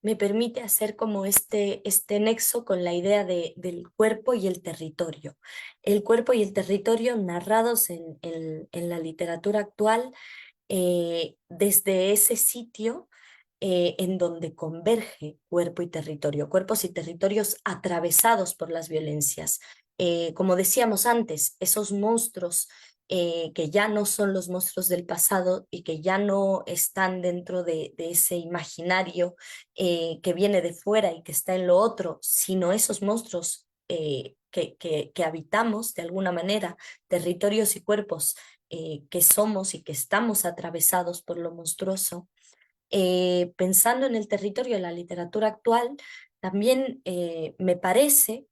Speaker 2: me permite hacer como este nexo con la idea del cuerpo y el territorio. El cuerpo y el territorio narrados en la literatura actual desde ese sitio en donde converge cuerpo y territorio, cuerpos y territorios atravesados por las violencias. Como decíamos antes, esos monstruos que ya no son los monstruos del pasado y que ya no están dentro de ese imaginario que viene de fuera y que está en lo otro, sino esos monstruos que habitamos de alguna manera, territorios y cuerpos que somos y que estamos atravesados por lo monstruoso. Pensando en el territorio de la literatura actual, también me parece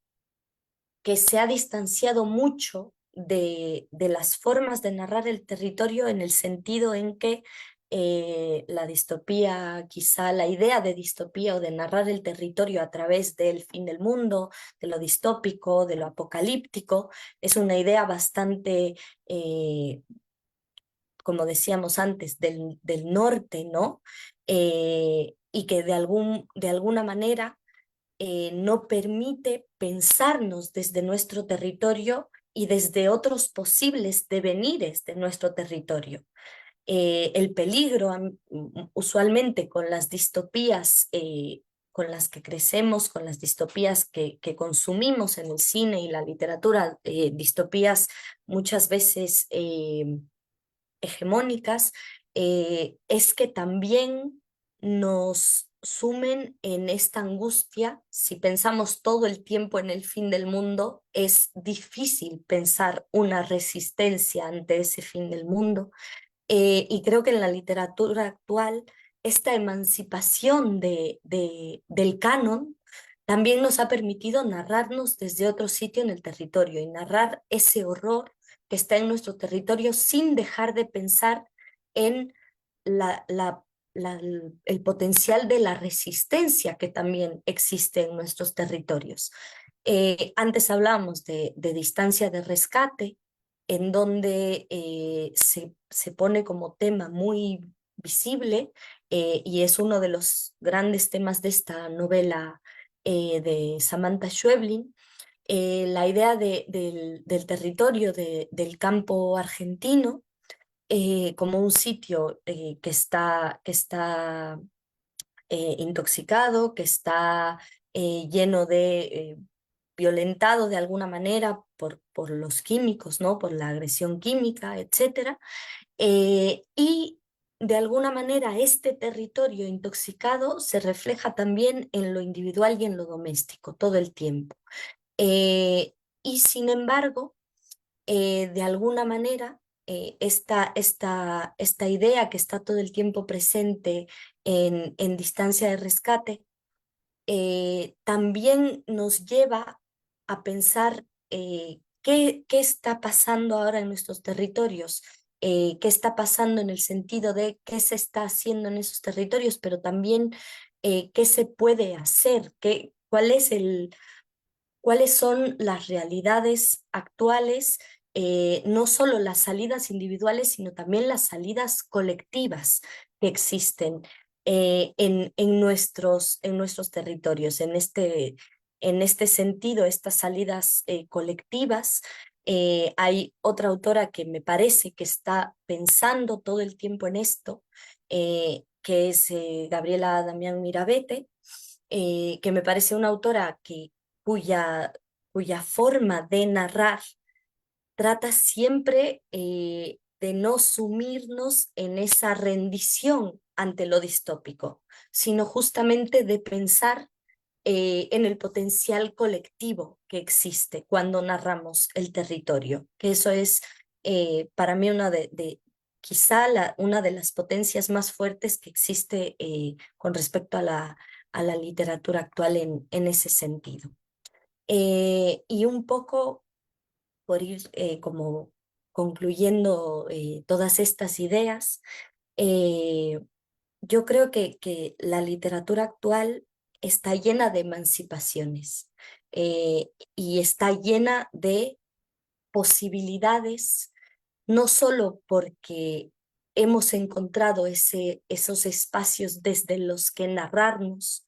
Speaker 2: que se ha distanciado mucho de las formas de narrar el territorio en el sentido en que la distopía, quizá la idea de distopía o de narrar el territorio a través del fin del mundo, de lo distópico, de lo apocalíptico, es una idea bastante, como decíamos antes, del norte, ¿no? Y que de alguna manera no permite pensarnos desde nuestro territorio y desde otros posibles devenires de nuestro territorio. El peligro usualmente con las distopías con las que crecemos, con las distopías que consumimos en el cine y la literatura, distopías muchas veces hegemónicas, es que también nos sumen en esta angustia. Si pensamos todo el tiempo en el fin del mundo, es difícil pensar una resistencia ante ese fin del mundo. Y creo que en la literatura actual, esta emancipación del canon también nos ha permitido narrarnos desde otro sitio en el territorio y narrar ese horror que está en nuestro territorio sin dejar de pensar en la, la, el potencial de la resistencia que también existe en nuestros territorios. Antes hablábamos de distancia de rescate, en donde se pone como tema muy visible y es uno de los grandes temas de esta novela de Samantha Schweblin, la idea del territorio del campo argentino como un sitio que está intoxicado, que está lleno de violentado de alguna manera por los químicos, ¿no? Por la agresión química, etcétera. Y de alguna manera este territorio intoxicado se refleja también en lo individual y en lo doméstico todo el tiempo. Eh, y sin embargo, de alguna manera, esta idea que está todo el tiempo presente en distancia de rescate, también nos lleva a pensar qué está pasando ahora en nuestros territorios, qué está pasando en el sentido de qué se está haciendo en esos territorios, pero también qué se puede hacer, cuáles son las realidades actuales, no solo las salidas individuales, sino también las salidas colectivas que existen en nuestros territorios. En este sentido, estas salidas colectivas, hay otra autora que me parece que está pensando todo el tiempo en esto, que es Gabriela Damián Mirabete, que me parece una autora cuya, cuya forma de narrar trata siempre de no sumirnos en esa rendición ante lo distópico, sino justamente de pensar en el potencial colectivo que existe cuando narramos el territorio, que eso es para mí quizá una de las potencias más fuertes que existe con respecto a la literatura actual en ese sentido. Y un poco por ir como concluyendo todas estas ideas, eh, yo creo que la literatura actual está llena de emancipaciones y está llena de posibilidades, no solo porque hemos encontrado esos espacios desde los que narrarnos,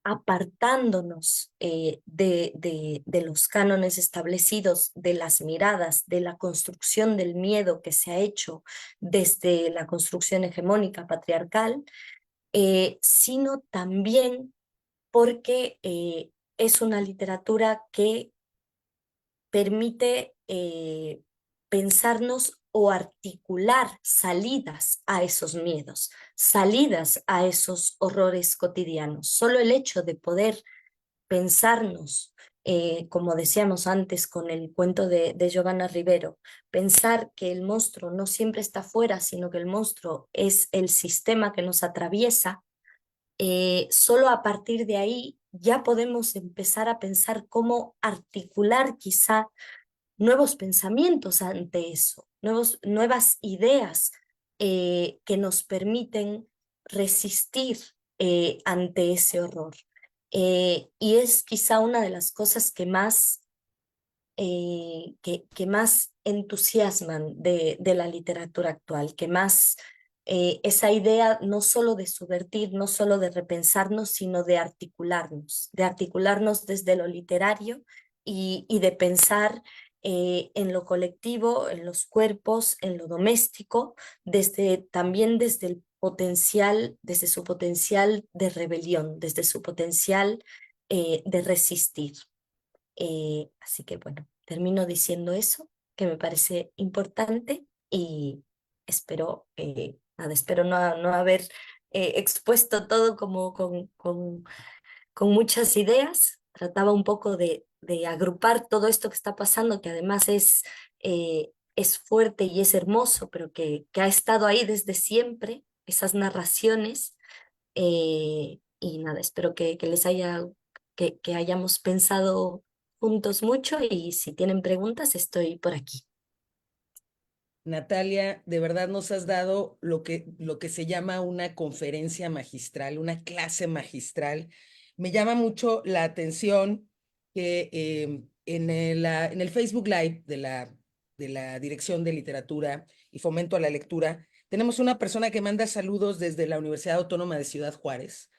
Speaker 2: apartándonos de los cánones establecidos, de las miradas, de la construcción del miedo que se ha hecho desde la construcción hegemónica patriarcal, sino también porque es una literatura que permite pensarnos o articular salidas a esos miedos, salidas a esos horrores cotidianos. Solo el hecho de poder pensarnos, como decíamos antes con el cuento de Giovanna Rivero, pensar que el monstruo no siempre está fuera, sino que el monstruo es el sistema que nos atraviesa, solo a partir de ahí ya podemos empezar a pensar cómo articular quizá nuevos pensamientos ante eso, nuevas ideas que nos permiten resistir ante ese horror. Y es quizá una de las cosas que más entusiasman de la literatura actual, que más esa idea no solo de subvertir, no solo de repensarnos, sino de articularnos desde lo literario y de pensar en lo colectivo, en los cuerpos, en lo doméstico, también desde el potencial, desde su potencial de rebelión, desde su potencial de resistir. Así que bueno, termino diciendo eso, que me parece importante y espero no haber expuesto todo como con muchas ideas. Trataba un poco de agrupar todo esto que está pasando, que además es fuerte y es hermoso, pero que ha estado ahí desde siempre, esas narraciones. Y nada, espero que hayamos pensado juntos mucho y si tienen preguntas estoy por aquí.
Speaker 1: Natalia, de verdad nos has dado lo que se llama una conferencia magistral, una clase magistral. Me llama mucho la atención que en el Facebook Live de la Dirección de Literatura y Fomento a la Lectura, tenemos una persona que manda saludos desde la Universidad Autónoma de Ciudad Juárez,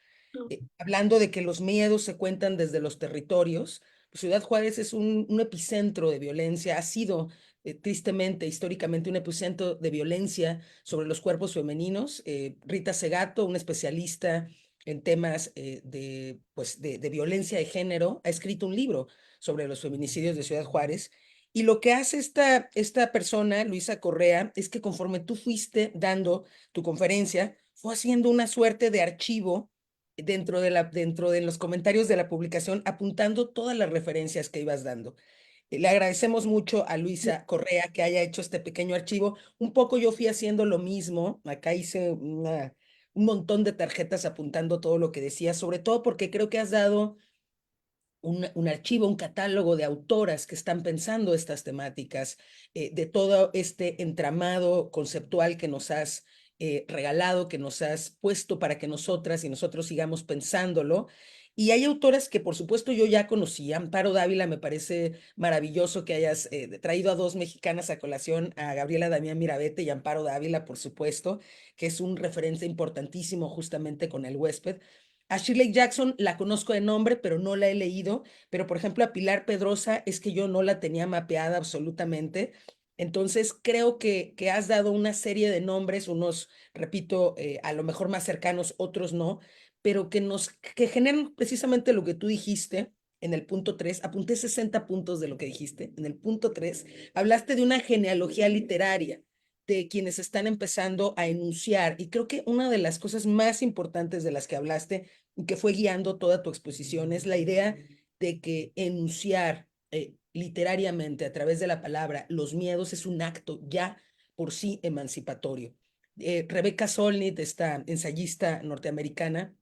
Speaker 1: hablando de que los miedos se cuentan desde los territorios. Ciudad Juárez es un epicentro de violencia, ha sido tristemente, históricamente, un epicentro de violencia sobre los cuerpos femeninos. Rita Segato, una especialista en temas de violencia de género, ha escrito un libro sobre los feminicidios de Ciudad Juárez. Y lo que hace esta persona, Luisa Correa, es que conforme tú fuiste dando tu conferencia, fue haciendo una suerte de archivo dentro de los comentarios de la publicación, apuntando todas las referencias que ibas dando. Le agradecemos mucho a Luisa Correa que haya hecho este pequeño archivo. Un poco yo fui haciendo lo mismo. Acá hice un montón de tarjetas apuntando todo lo que decía, sobre todo porque creo que has dado un archivo, un catálogo de autoras que están pensando estas temáticas, de todo este entramado conceptual que nos has regalado, que nos has puesto para que nosotras y nosotros sigamos pensándolo. Y hay autoras que, por supuesto, yo ya conocía. Amparo Dávila, me parece maravilloso que hayas traído a dos mexicanas a colación, a Gabriela Damián Mirabete y Amparo Dávila, por supuesto, que es un referente importantísimo justamente con El huésped. A Shirley Jackson la conozco de nombre, pero no la he leído. Pero, por ejemplo, a Pilar Pedrosa es que yo no la tenía mapeada absolutamente. Entonces, creo que has dado una serie de nombres, unos, repito, a lo mejor más cercanos, otros no, pero que generan precisamente lo que tú dijiste en el punto 3. Apunté 60 puntos de lo que dijiste. En el punto 3 hablaste de una genealogía literaria de quienes están empezando a enunciar. Y creo que una de las cosas más importantes de las que hablaste y que fue guiando toda tu exposición es la idea de que enunciar literariamente a través de la palabra los miedos es un acto ya por sí emancipatorio. Rebecca Solnit, esta ensayista norteamericana,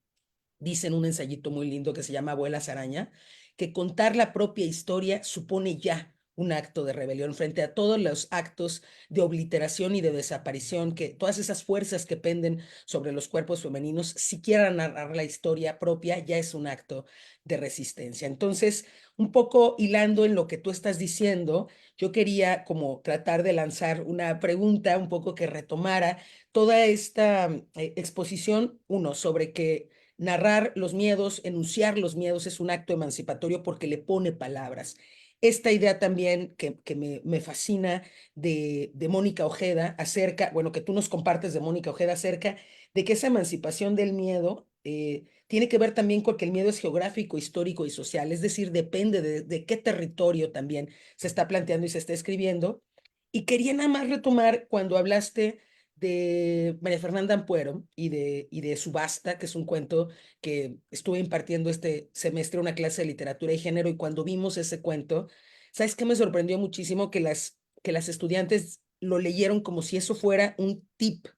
Speaker 1: dice en un ensayito muy lindo que se llama Abuelas Araña, que contar la propia historia supone ya un acto de rebelión frente a todos los actos de obliteración y de desaparición, que todas esas fuerzas que penden sobre los cuerpos femeninos, siquiera narrar la historia propia ya es un acto de resistencia. Entonces, un poco hilando en lo que tú estás diciendo, yo quería como tratar de lanzar una pregunta un poco que retomara toda esta exposición, uno, sobre que narrar los miedos, enunciar los miedos es un acto emancipatorio porque le pone palabras. Esta idea también que me fascina de Mónica Ojeda acerca, bueno, que tú nos compartes de Mónica Ojeda acerca de que esa emancipación del miedo tiene que ver también con que el miedo es geográfico, histórico y social, es decir, depende de qué territorio también se está planteando y se está escribiendo. Y quería nada más retomar cuando hablaste de María Fernanda Ampuero y de Subasta, que es un cuento que estuve impartiendo este semestre una clase de literatura y género, y cuando vimos ese cuento, ¿sabes qué me sorprendió muchísimo? Que las estudiantes lo leyeron como si eso fuera un tip,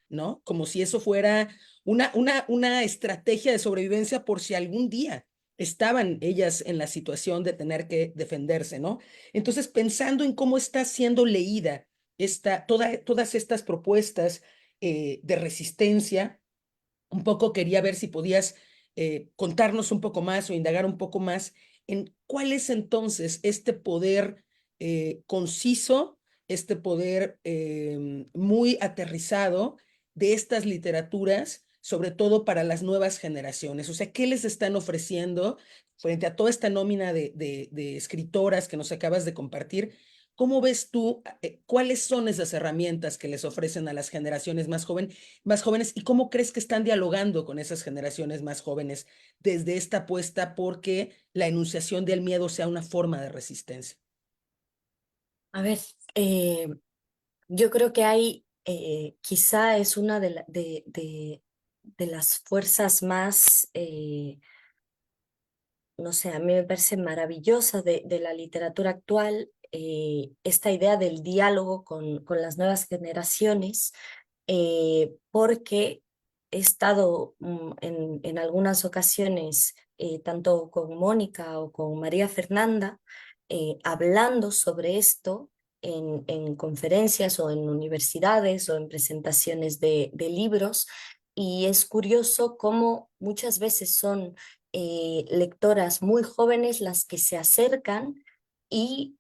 Speaker 1: ¿no? Como si eso fuera una estrategia de sobrevivencia por si algún día estaban ellas en la situación de tener que defenderse, ¿no? Entonces, pensando en cómo está siendo leída todas estas propuestas de resistencia. Un poco quería ver si podías contarnos un poco más o indagar un poco más en cuál es entonces este poder conciso, este poder muy aterrizado de estas literaturas, sobre todo para las nuevas generaciones. O sea, ¿qué les están ofreciendo frente a toda esta nómina de escritoras que nos acabas de compartir? ¿Cómo ves tú cuáles son esas herramientas que les ofrecen a las generaciones más jóvenes y cómo crees que están dialogando con esas generaciones más jóvenes desde esta apuesta porque la enunciación del miedo sea una forma de resistencia?
Speaker 2: A ver, yo creo que hay, quizá es una de las fuerzas más, no sé, a mí me parece maravillosa de la literatura actual, esta idea del diálogo con las nuevas generaciones, porque he estado en algunas ocasiones, tanto con Mónica o con María Fernanda, hablando sobre esto en conferencias o en universidades o en presentaciones de libros, y es curioso cómo muchas veces son lectoras muy jóvenes las que se acercan y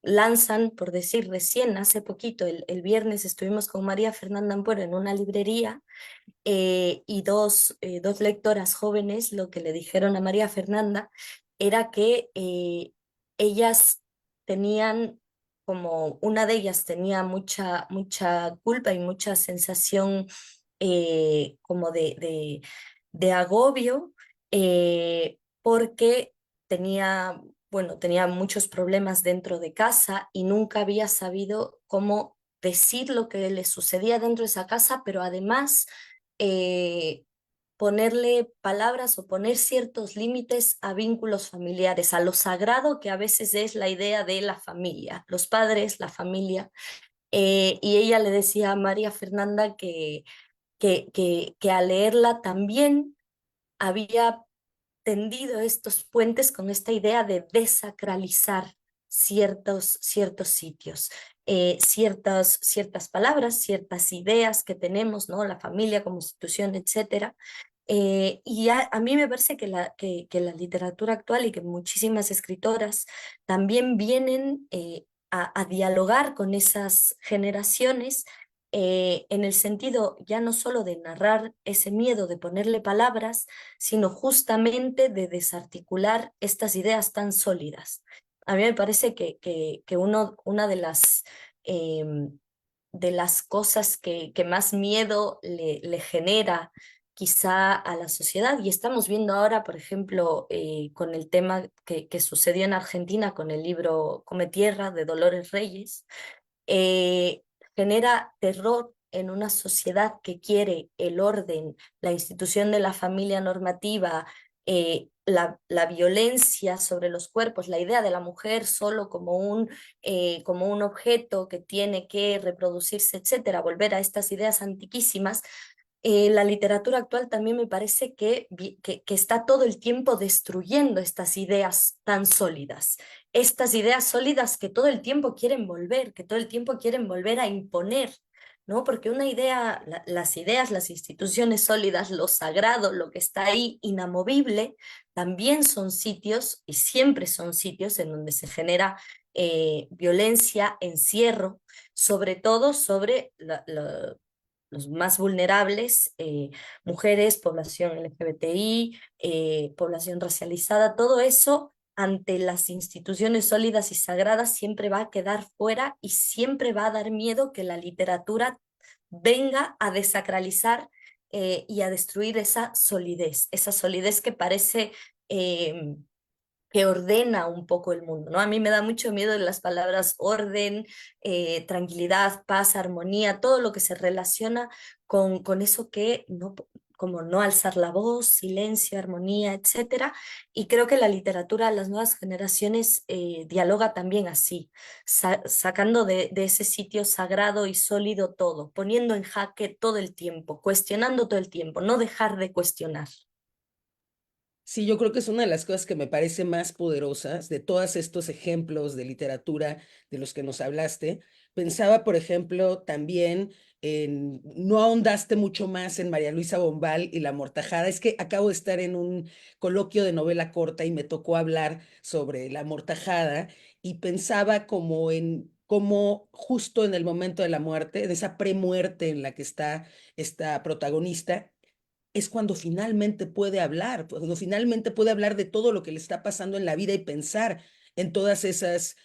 Speaker 2: lanzan, por decir, recién hace poquito, el viernes estuvimos con María Fernanda Ampuero en una librería, y dos lectoras jóvenes lo que le dijeron a María Fernanda era que ellas tenían, como una de ellas tenía mucha culpa y mucha sensación como de agobio, porque tenía, bueno, tenía muchos problemas dentro de casa y nunca había sabido cómo decir lo que le sucedía dentro de esa casa, pero además eh, ponerle palabras o poner ciertos límites a vínculos familiares, a lo sagrado que a veces es la idea de la familia, los padres, la familia. Y ella le decía a María Fernanda que al leerla también había tendido estos puentes con esta idea de desacralizar ciertos sitios, ciertas palabras, ciertas ideas que tenemos, ¿no? La familia como institución, etcétera. Y a mí me parece que la literatura actual y que muchísimas escritoras también vienen a dialogar con esas generaciones, en el sentido ya no solo de narrar ese miedo, de ponerle palabras, sino justamente de desarticular estas ideas tan sólidas. A mí me parece que una de las cosas que más miedo le genera quizá a la sociedad, y estamos viendo ahora, por ejemplo, con el tema que sucedió en Argentina con el libro Come Tierra de Dolores Reyes, eh, genera terror en una sociedad que quiere el orden, la institución de la familia normativa, la violencia sobre los cuerpos, la idea de la mujer solo como un objeto que tiene que reproducirse, etcétera, volver a estas ideas antiquísimas. La literatura actual también me parece que está todo el tiempo destruyendo estas ideas tan sólidas, estas ideas sólidas que todo el tiempo quieren volver, que todo el tiempo quieren volver a imponer, ¿no? Porque una idea, las ideas, las instituciones sólidas, lo sagrado, lo que está ahí inamovible, también son sitios y siempre son sitios en donde se genera violencia, encierro, sobre todo sobre los más vulnerables, mujeres, población LGBTI, población racializada, todo eso ante las instituciones sólidas y sagradas siempre va a quedar fuera y siempre va a dar miedo que la literatura venga a desacralizar y a destruir esa solidez que parece que ordena un poco el mundo, ¿no? A mí me da mucho miedo las palabras orden, tranquilidad, paz, armonía, todo lo que se relaciona con eso que no, como no alzar la voz, silencio, armonía, etcétera. Y creo que la literatura de las nuevas generaciones dialoga también así, sacando de ese sitio sagrado y sólido todo, poniendo en jaque todo el tiempo, cuestionando todo el tiempo, no dejar de cuestionar.
Speaker 1: Sí, yo creo que es una de las cosas que me parece más poderosas de todos estos ejemplos de literatura de los que nos hablaste. Pensaba, por ejemplo, también en, no ahondaste mucho más en María Luisa Bombal y La Amortajada. Es que acabo de estar en un coloquio de novela corta y me tocó hablar sobre La Amortajada y pensaba como en cómo justo en el momento de la muerte, de esa premuerte en la que está esta protagonista, es cuando finalmente puede hablar, cuando finalmente puede hablar de todo lo que le está pasando en la vida y pensar en todas esas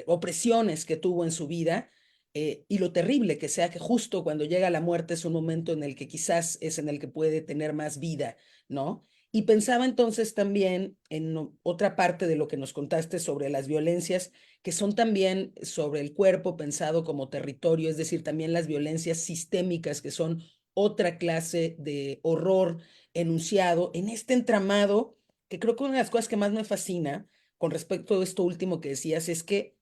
Speaker 1: opresiones que tuvo en su vida, y lo terrible que sea que justo cuando llega la muerte es un momento en el que quizás es en el que puede tener más vida, ¿no? Y pensaba entonces también en otra parte de lo que nos contaste sobre las violencias, que son también sobre el cuerpo pensado como territorio, es decir, también las violencias sistémicas que son otra clase de horror enunciado en este entramado, que creo que una de las cosas que más me fascina con respecto a esto último que decías es que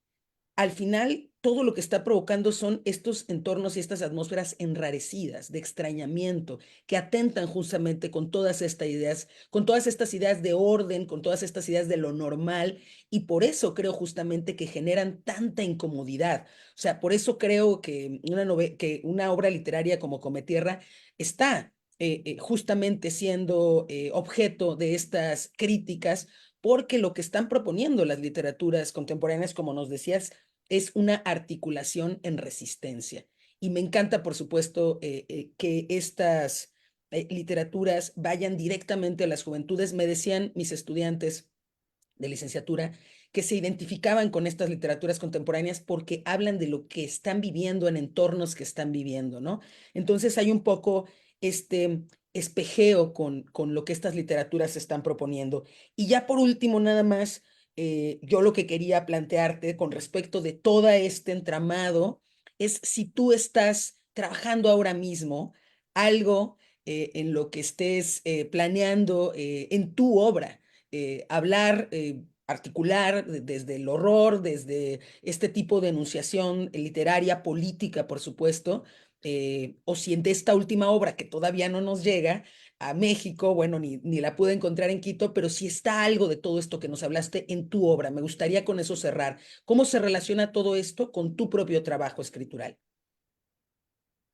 Speaker 1: al final todo lo que está provocando son estos entornos y estas atmósferas enrarecidas, de extrañamiento, que atentan justamente con todas estas ideas, con todas estas ideas de orden, con todas estas ideas de lo normal, y por eso creo justamente que generan tanta incomodidad. O sea, por eso creo que que una obra literaria como Cometierra está justamente siendo objeto de estas críticas, porque lo que están proponiendo las literaturas contemporáneas, como nos decías, es una articulación en resistencia. Y me encanta, por supuesto, que estas literaturas vayan directamente a las juventudes. Me decían mis estudiantes de licenciatura que se identificaban con estas literaturas contemporáneas porque hablan de lo que están viviendo en entornos que están viviendo, ¿no? Entonces hay un poco este espejeo con lo que estas literaturas están proponiendo. Y ya por último, nada más, yo lo que quería plantearte con respecto de todo este entramado es si tú estás trabajando ahora mismo algo en lo que estés planeando en tu obra, hablar, articular desde el horror, desde este tipo de enunciación literaria, política, por supuesto, o si en esta última obra que todavía no nos llega a México, bueno, ni la pude encontrar en Quito, pero si está algo de todo esto que nos hablaste en tu obra. Me gustaría con eso cerrar. ¿Cómo se relaciona todo esto con tu propio trabajo escritural?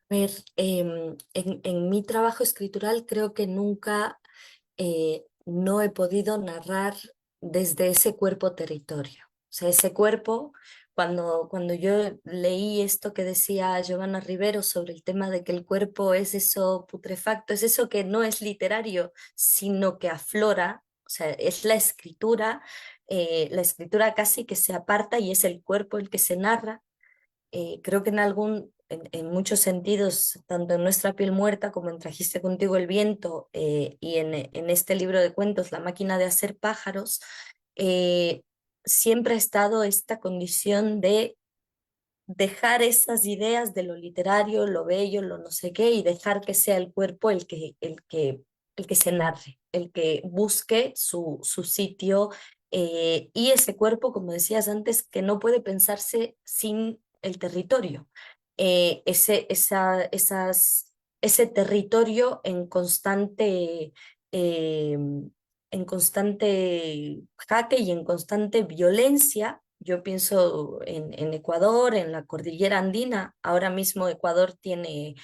Speaker 2: Ver, en mi trabajo escritural creo que nunca no he podido narrar desde ese cuerpo territorio. O sea, ese cuerpo, cuando yo leí esto que decía Giovanna Rivero sobre el tema de que el cuerpo es eso putrefacto, es eso que no es literario, sino que aflora, o sea, es la escritura casi que se aparta y es el cuerpo el que se narra. Creo que en muchos sentidos, tanto en Nuestra piel muerta como en Trajiste contigo el viento, y en este libro de cuentos, La máquina de hacer pájaros, eh, siempre ha estado esta condición de dejar esas ideas de lo literario, lo bello, lo no sé qué, y dejar que sea el cuerpo el que se narre, el que busque su sitio, y ese cuerpo, como decías antes, que no puede pensarse sin el territorio. Ese territorio eh, en constante jaque y en constante violencia. Yo pienso en Ecuador, en la cordillera andina. Ahora mismo Ecuador tiene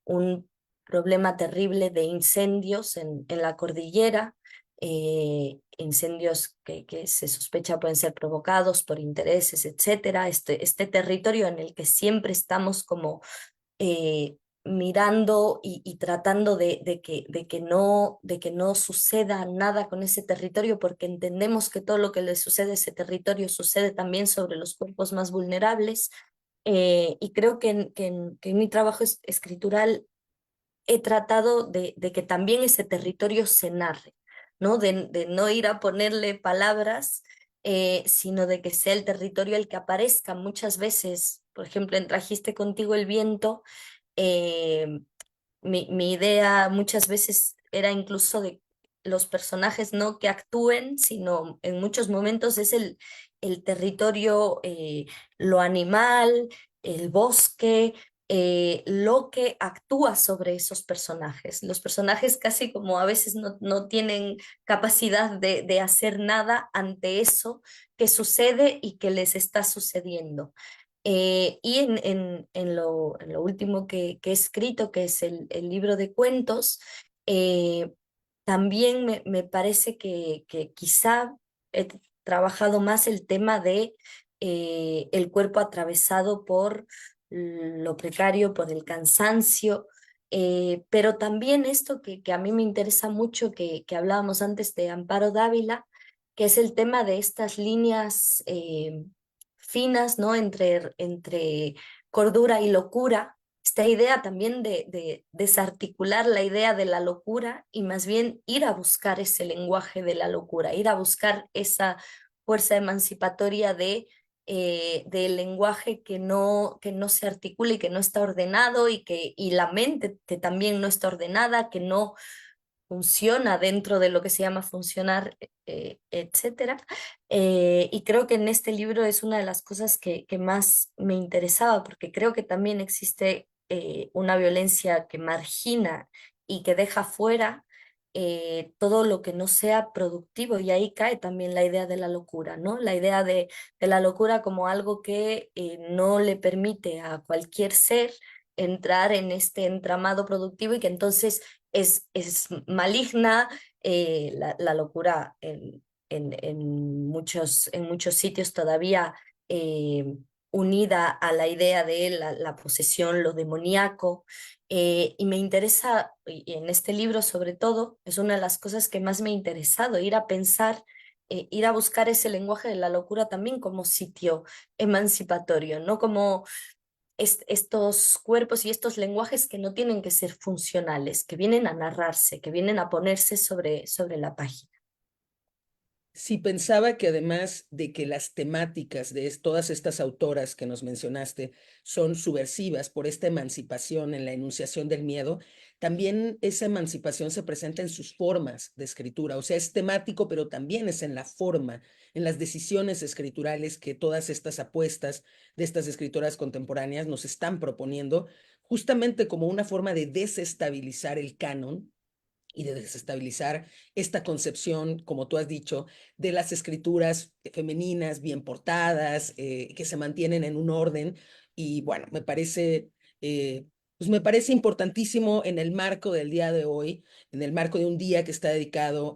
Speaker 2: un problema terrible de incendios en la cordillera, incendios que se sospecha pueden ser provocados por intereses, etcétera. Este territorio en el que siempre estamos como mirando y tratando de que no suceda nada con ese territorio, porque entendemos que todo lo que le sucede a ese territorio sucede también sobre los cuerpos más vulnerables. Y creo que en mi trabajo escritural he tratado de que también ese territorio se narre, ¿no? De no ir a ponerle palabras, sino de que sea el territorio el que aparezca muchas veces. Por ejemplo, en Trajiste contigo el viento, eh, mi idea muchas veces era incluso de los personajes no que actúen, sino en muchos momentos es el territorio, lo animal, el bosque. lo que actúa sobre esos personajes. Los personajes casi como a veces no tienen capacidad de hacer nada ante eso que sucede y que les está sucediendo. Y en lo último que he escrito, que es el libro de cuentos, eh, también me parece que quizá he trabajado más el tema de el cuerpo atravesado por lo precario, por el cansancio, pero también esto que a mí me interesa mucho, que hablábamos antes de Amparo Dávila, que es el tema de estas líneas finas, ¿no? Entre cordura y locura, esta idea también de desarticular la idea de la locura y más bien ir a buscar ese lenguaje de la locura, ir a buscar esa fuerza emancipatoria del lenguaje que no se articula y que no está ordenado y la mente que también no está ordenada, que no funciona dentro de lo que se llama funcionar, etcétera. Y creo que en este libro es una de las cosas que más me interesaba, porque creo que también existe una violencia que margina y que deja fuera todo lo que no sea productivo, y ahí cae también la idea de la locura, ¿no? La idea de la locura como algo que no le permite a cualquier ser entrar en este entramado productivo y que entonces es maligna, la locura en muchos sitios todavía unida a la idea de la posesión, lo demoníaco. Y me interesa, y en este libro sobre todo, es una de las cosas que más me ha interesado, ir a pensar, ir a buscar ese lenguaje de la locura también como sitio emancipatorio, no como estos cuerpos y estos lenguajes que no tienen que ser funcionales, que vienen a narrarse, que vienen a ponerse sobre la página.
Speaker 1: Sí, pensaba que además de que las temáticas de todas estas autoras que nos mencionaste son subversivas por esta emancipación en la enunciación del miedo, también esa emancipación se presenta en sus formas de escritura, o sea, es temático, pero también es en la forma, en las decisiones escriturales que todas estas apuestas de estas escritoras contemporáneas nos están proponiendo, justamente como una forma de desestabilizar el canon y de desestabilizar esta concepción, como tú has dicho, de las escrituras femeninas bien portadas, que se mantienen en un orden. Y bueno, pues me parece importantísimo en el marco del día de hoy, en el marco de un día que está dedicado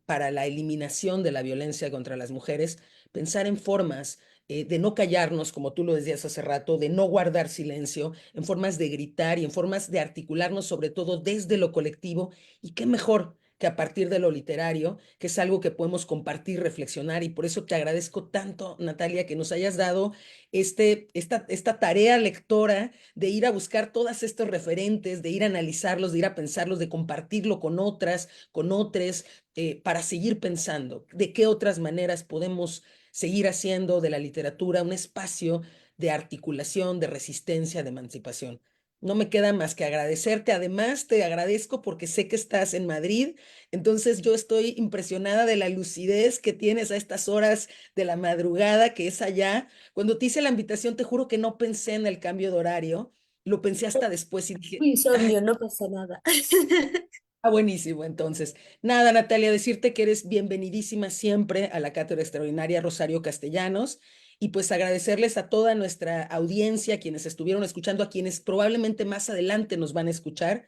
Speaker 1: para la eliminación de la violencia contra las mujeres, pensar en formas de no callarnos, como tú lo decías hace rato, de no guardar silencio, en formas de gritar y en formas de articularnos sobre todo desde lo colectivo. Y qué mejor que a partir de lo literario, que es algo que podemos compartir, reflexionar, y por eso te agradezco tanto, Natalia, que nos hayas dado esta tarea lectora de ir a buscar todos estos referentes, de ir a analizarlos, de ir a pensarlos, de compartirlo con otras, con otros, para seguir pensando de qué otras maneras podemos seguir haciendo de la literatura un espacio de articulación, de resistencia, de emancipación. No me queda más que agradecerte. Además, te agradezco porque sé que estás en Madrid, entonces yo estoy impresionada de la lucidez que tienes a estas horas de la madrugada, que es allá. Cuando te hice la invitación, te juro que no pensé en el cambio de horario, lo pensé hasta después y dije,
Speaker 2: Insomnio, no pasa nada.
Speaker 1: ah, buenísimo. Entonces, nada, Natalia, decirte que eres bienvenidísima siempre a la Cátedra Extraordinaria Rosario Castellanos y pues agradecerles a toda nuestra audiencia, a quienes estuvieron escuchando, a quienes probablemente más adelante nos van a escuchar,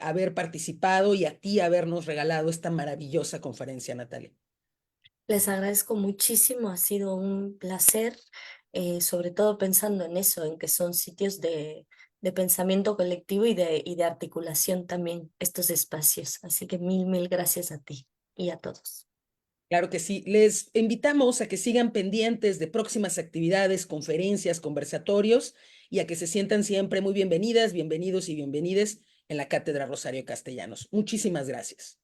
Speaker 1: haber participado y a ti habernos regalado esta maravillosa conferencia, Natalia.
Speaker 2: Les agradezco muchísimo, ha sido un placer, sobre todo pensando en eso, en que son sitios de pensamiento colectivo y de articulación también estos espacios. Así que mil gracias a ti y a todos.
Speaker 1: Claro que sí. Les invitamos a que sigan pendientes de próximas actividades, conferencias, conversatorios y a que se sientan siempre muy bienvenidas, bienvenidos y bienvenides en la Cátedra Rosario Castellanos. Muchísimas gracias.